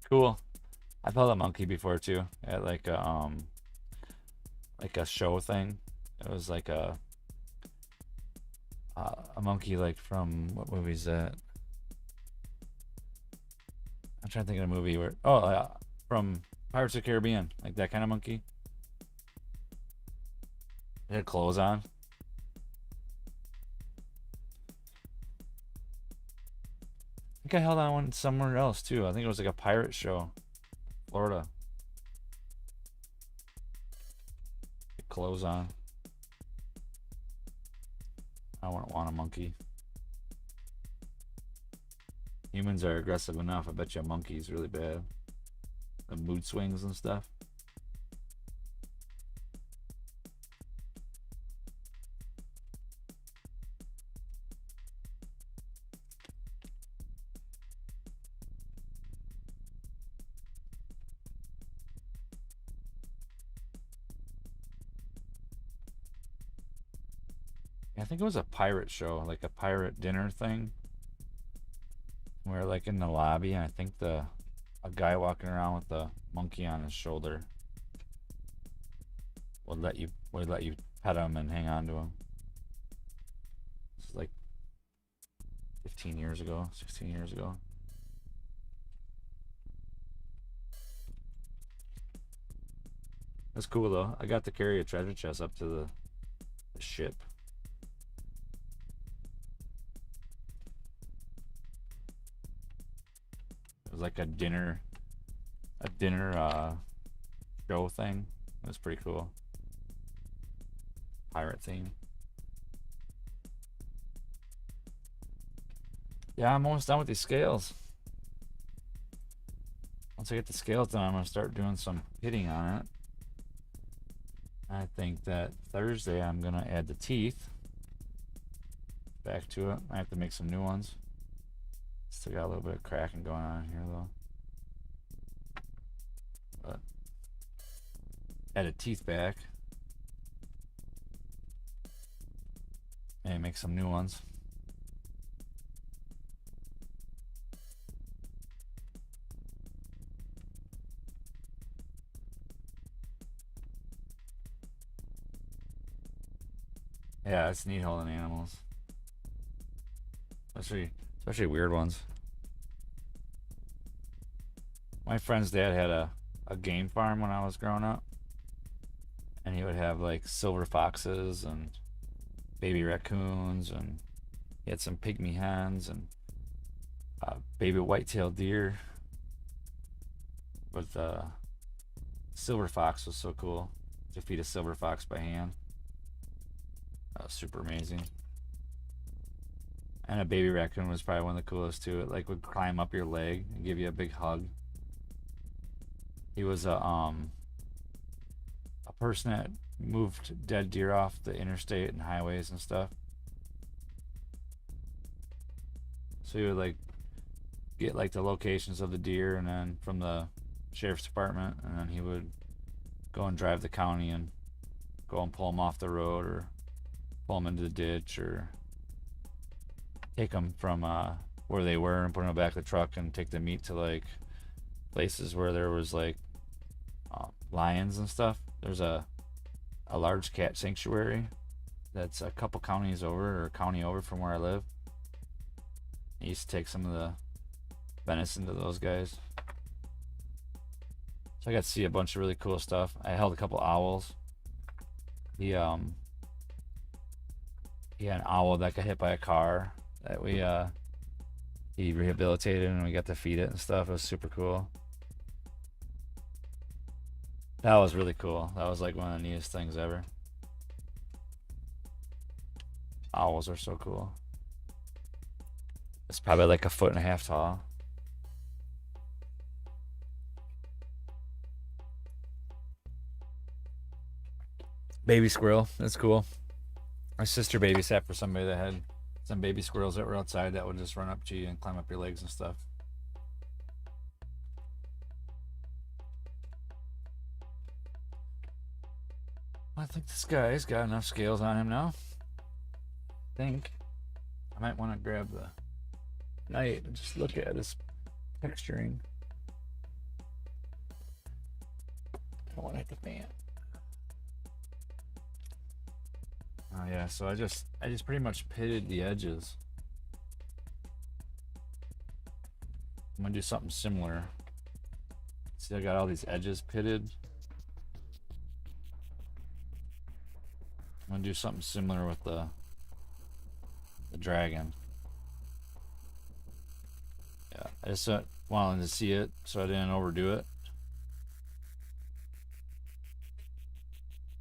Cool. I've held a monkey before too at like a show thing. It was like a a monkey like from what movie is that? I'm trying to think of a movie where from Pirates of the Caribbean, like that kind of monkey. It had clothes on. I think I held on one somewhere else too. I think it was like a pirate show, Florida. Clothes on. I wouldn't want a monkey. Humans are aggressive enough. I bet you a monkey's really bad. The mood swings and stuff. I think it was a pirate show, like a pirate dinner thing. We're like in the lobby, and I think a guy walking around with a monkey on his shoulder would let you pet him and hang on to him. This is like 15 years ago, 16 years ago. That's cool though. I got to carry a treasure chest up to the ship. It was like a dinner show thing. It was pretty cool. Pirate theme. Yeah, I'm almost done with these scales. Once I get the scales done, I'm gonna start doing some hitting on it. I think that Thursday I'm gonna add the teeth back to it. I have to make some new ones. Still got a little bit of cracking going on here though. But add the teeth back. And make some new ones. Yeah, it's neat holding animals. Especially weird ones. My friend's dad had a game farm when I was growing up. And he would have like silver foxes and baby raccoons, and he had some pygmy hens and baby white-tailed deer. But silver fox was so cool to feed a silver fox by hand. That was super amazing. And a baby raccoon was probably one of the coolest too. It like would climb up your leg and give you a big hug. He was a person that moved dead deer off the interstate and highways and stuff. So he would like get like the locations of the deer, and then from the sheriff's department, and then he would go and drive the county and go and pull them off the road or pull them into the ditch or take them from where they were and put them in the back of the truck and take the meat to like places where there was like lions and stuff. There's a large cat sanctuary that's a couple counties over, or county over from where I live. I used to take some of the venison to those guys. So I got to see a bunch of really cool stuff. I held a couple owls. He had an owl that got hit by a car that he rehabilitated, and we got to feed it and stuff. It was super cool. That was really cool. That was like one of the neatest things ever. Owls are so cool. It's probably like 1.5 feet tall. Baby squirrel. That's cool. My sister babysat for somebody that had some baby squirrels that were outside that would just run up to you and climb up your legs and stuff. I think this guy's got enough scales on him now. I think I might want to grab the knife and just look at his texturing. I don't want to hit the fan. Oh yeah, so I just pretty much pitted the edges. I'm gonna do something similar. See, I got all these edges pitted. I'm gonna do something similar with the dragon. Yeah, I just wanted to see it, so I didn't overdo it.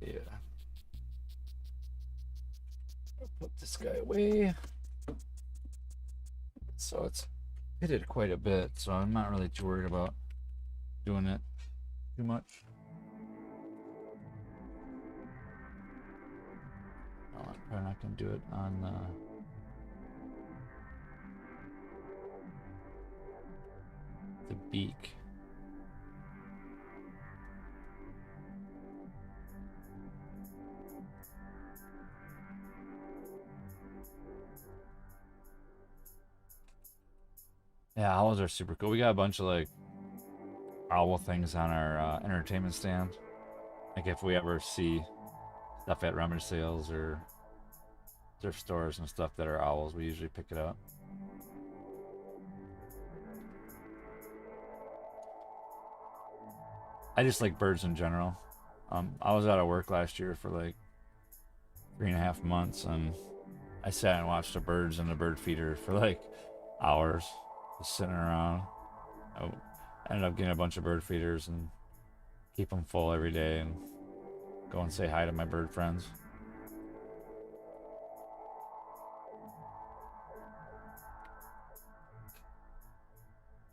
Yeah. I'll put this guy away. So it's pitted quite a bit, so I'm not really too worried about doing it too much. Oh, I'm probably not gonna do it on the beak. Yeah, owls are super cool. We got a bunch of like owl things on our entertainment stand. Like if we ever see stuff at rummage sales or thrift stores and stuff that are owls, we usually pick it up. I just like birds in general. I was out of work last year for like 3.5 months, and I sat and watched the birds in the bird feeder for like hours, just sitting around. I ended up getting a bunch of bird feeders and keep them full every day and go and say hi to my bird friends.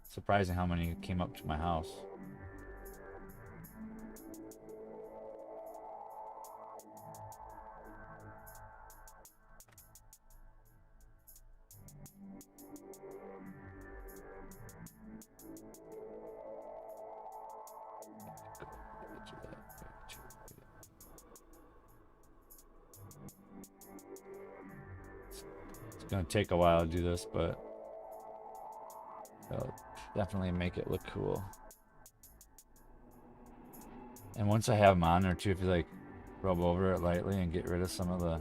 Surprising how many came up to my house. It's gonna take a while to do this, but it'll definitely make it look cool. And once I have them on there too, if you like rub over it lightly and get rid of some of the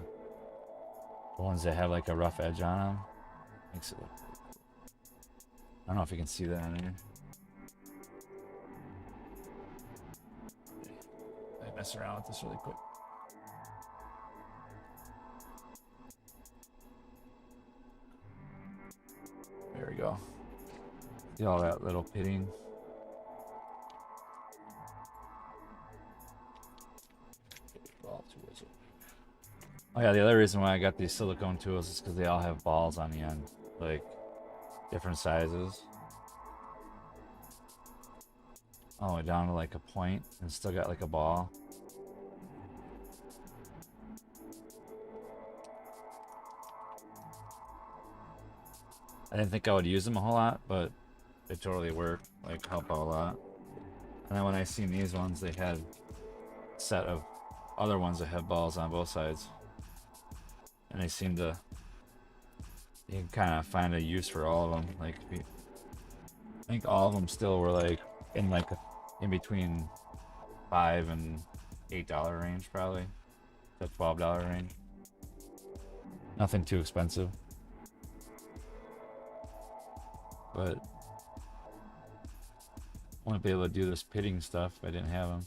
ones that have like a rough edge on them, makes it look really cool. I don't know if you can see that in here. I mess around with this really quick. There we go. See all that little pitting? Oh yeah, the other reason why I got these silicone tools is because they all have balls on the end, like different sizes. All the way down to like a point and still got like a ball. I didn't think I would use them a whole lot, but they totally work, like help out a lot. And then when I seen these ones, they had a set of other ones that have balls on both sides. And they seem to, you can kind of find a use for all of them. Like, I think all of them still were like in like in between $5 and $8 range, probably the $12 range. Nothing too expensive, but wouldn't be able to do this pitting stuff if I didn't have them.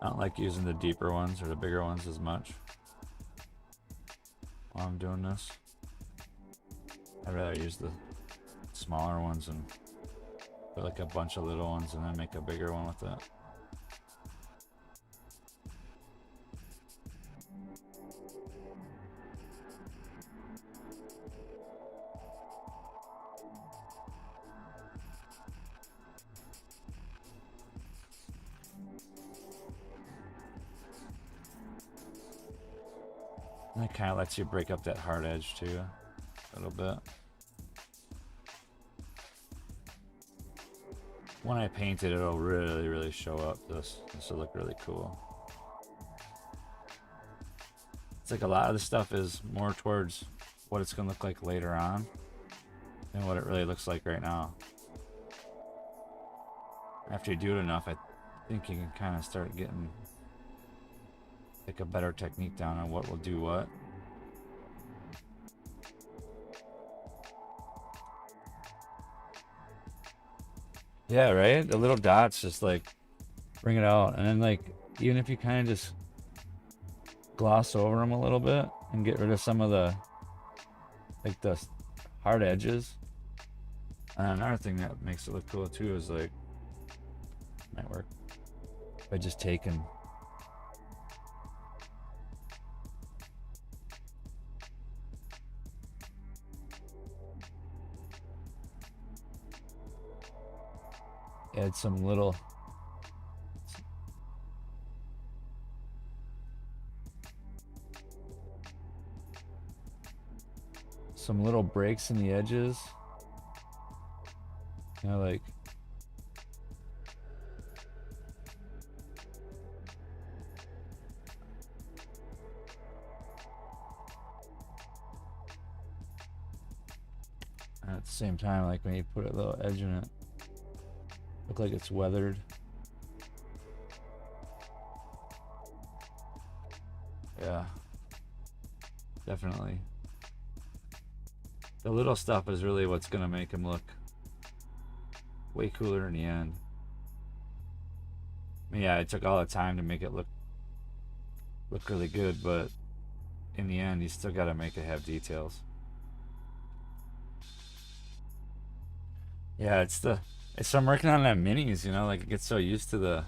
I don't like using the deeper ones or the bigger ones as much while I'm doing this. I'd rather use the smaller ones and put like a bunch of little ones and then make a bigger one with that. And it kind of lets you break up that hard edge too. a little bit. When I paint it, it'll really show up. This will look really cool. It's like a lot of the stuff is more towards what it's gonna look like later on than what it really looks like right now. After you do it enough, I think you can kind of start getting like a better technique down on what will do what. Yeah, right? The little dots just like bring it out. And then like, even if you kind of just gloss over them a little bit and get rid of some of the, like the hard edges. And another thing that makes it look cool too is like, might work by just taking add some little breaks in the edges, you know, like at the same time, like when you put a little edge in it, look like it's weathered. Yeah, definitely. The little stuff is really what's gonna make him look way cooler in the end. I mean, yeah, it took all the time to make it look really good, but in the end, you still gotta make it have details. Yeah, it's from working on that minis, you know, like it gets so used to the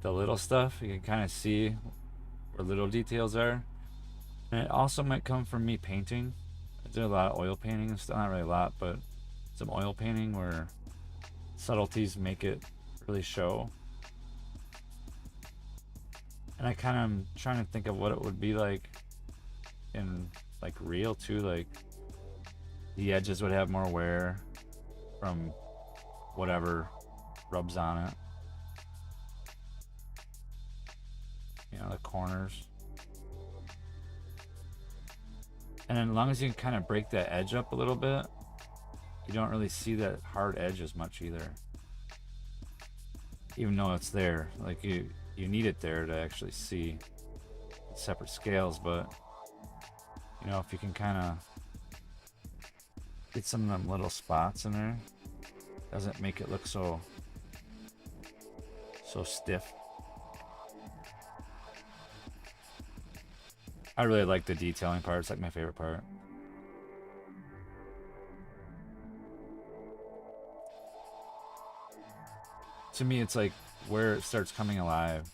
little stuff, you can kind of see where little details are. And it also might come from me painting. I did a lot of oil painting and stuff, not really a lot, but some oil painting where subtleties make it really show. And I kind of am trying to think of what it would be like in like real too, like the edges would have more wear from whatever rubs on it. You know, the corners. And then as long as you can kind of break that edge up a little bit, you don't really see that hard edge as much either. Even though it's there, like you need it there to actually see separate scales, but you know, if you can kind of get some of them little spots in there, doesn't make it look so stiff. I really like the detailing part. It's like my favorite part. To me, it's like where it starts coming alive.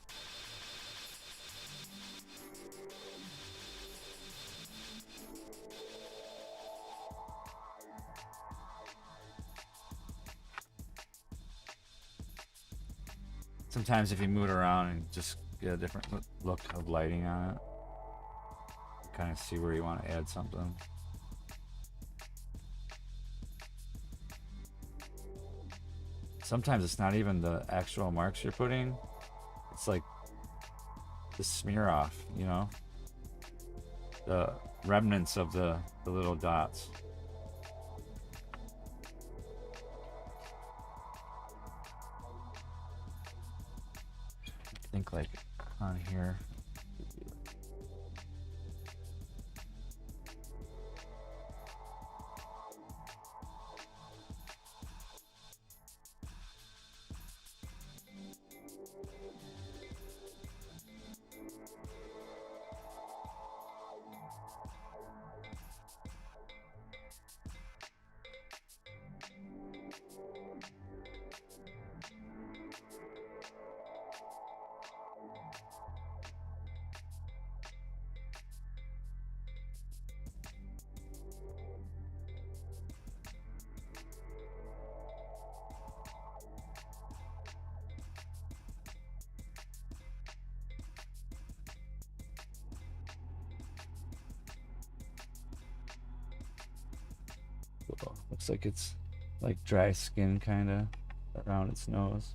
Sometimes if you move it around and just get a different look of lighting on it, kind of see where you want to add something. Sometimes it's not even the actual marks you're putting, it's like the smear off, you know, the remnants of the little dots. I think like on here. looks like it's like dry skin kind of around its nose.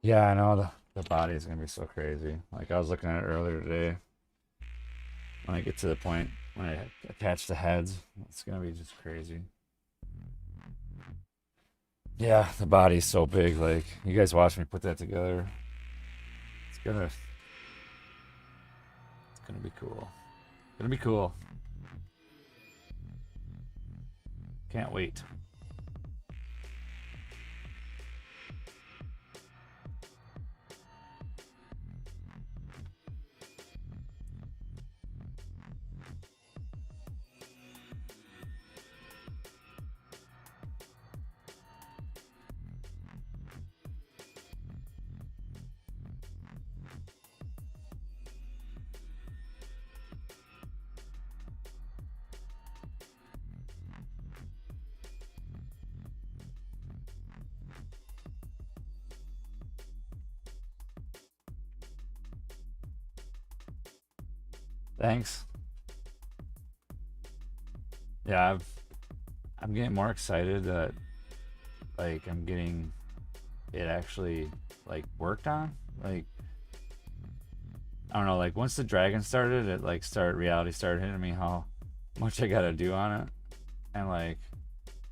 Yeah, I know the body is gonna be so crazy. Like I was looking at it earlier today. When I get to the point when I attach the heads, it's gonna be just crazy. Yeah, the body's so big. Like you guys watch me put that together. It's gonna be cool. Gonna be cool. Can't wait. Thanks. Yeah, I'm getting more excited that like I'm getting it actually like worked on. Like I don't know, like once the dragon started, it like reality started hitting me how much I gotta do on it. And like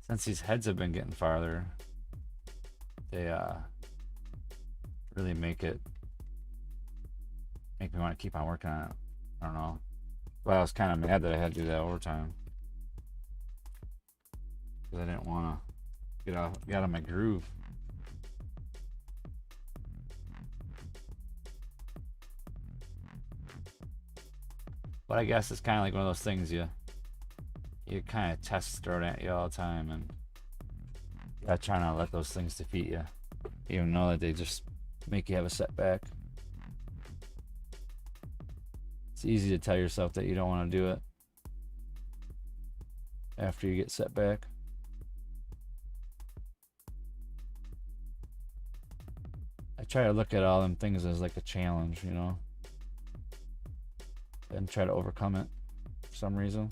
since these heads have been getting farther, they really make me want to keep on working on it. I don't know. Well, I was kind of mad that I had to do that overtime because I didn't want to get out of my groove. But I guess it's kind of like one of those things you kind of tests thrown at you all the time, and you gotta try not to let those things defeat you, even though that they just make you have a setback. It's easy to tell yourself that you don't want to do it after you get set back. I try to look at all them things as like a challenge, you know, and try to overcome it for some reason.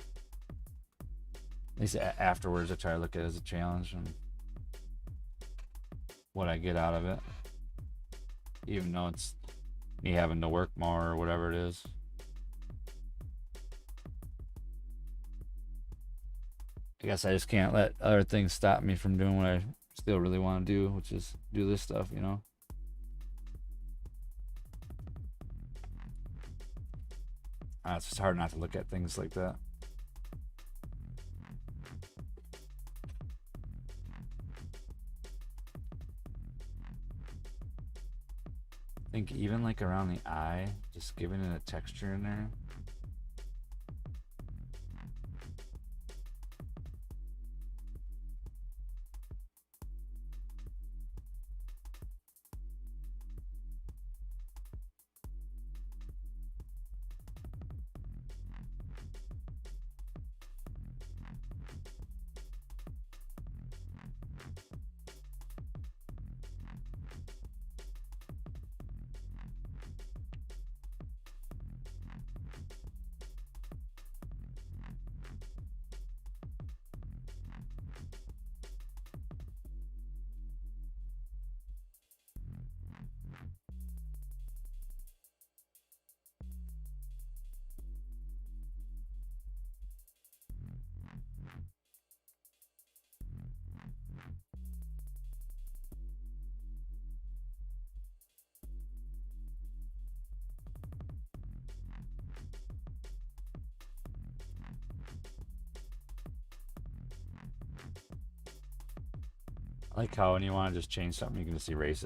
At least afterwards, I try to look at it as a challenge and what I get out of it, even though it's me having to work more or whatever it is. I guess I just can't let other things stop me from doing what I still really want to do, which is do this stuff, you know. It's just hard not to look at things like that. I think even like around the eye, just giving it a texture in there. I like how when you want to just change something, you can just erase it.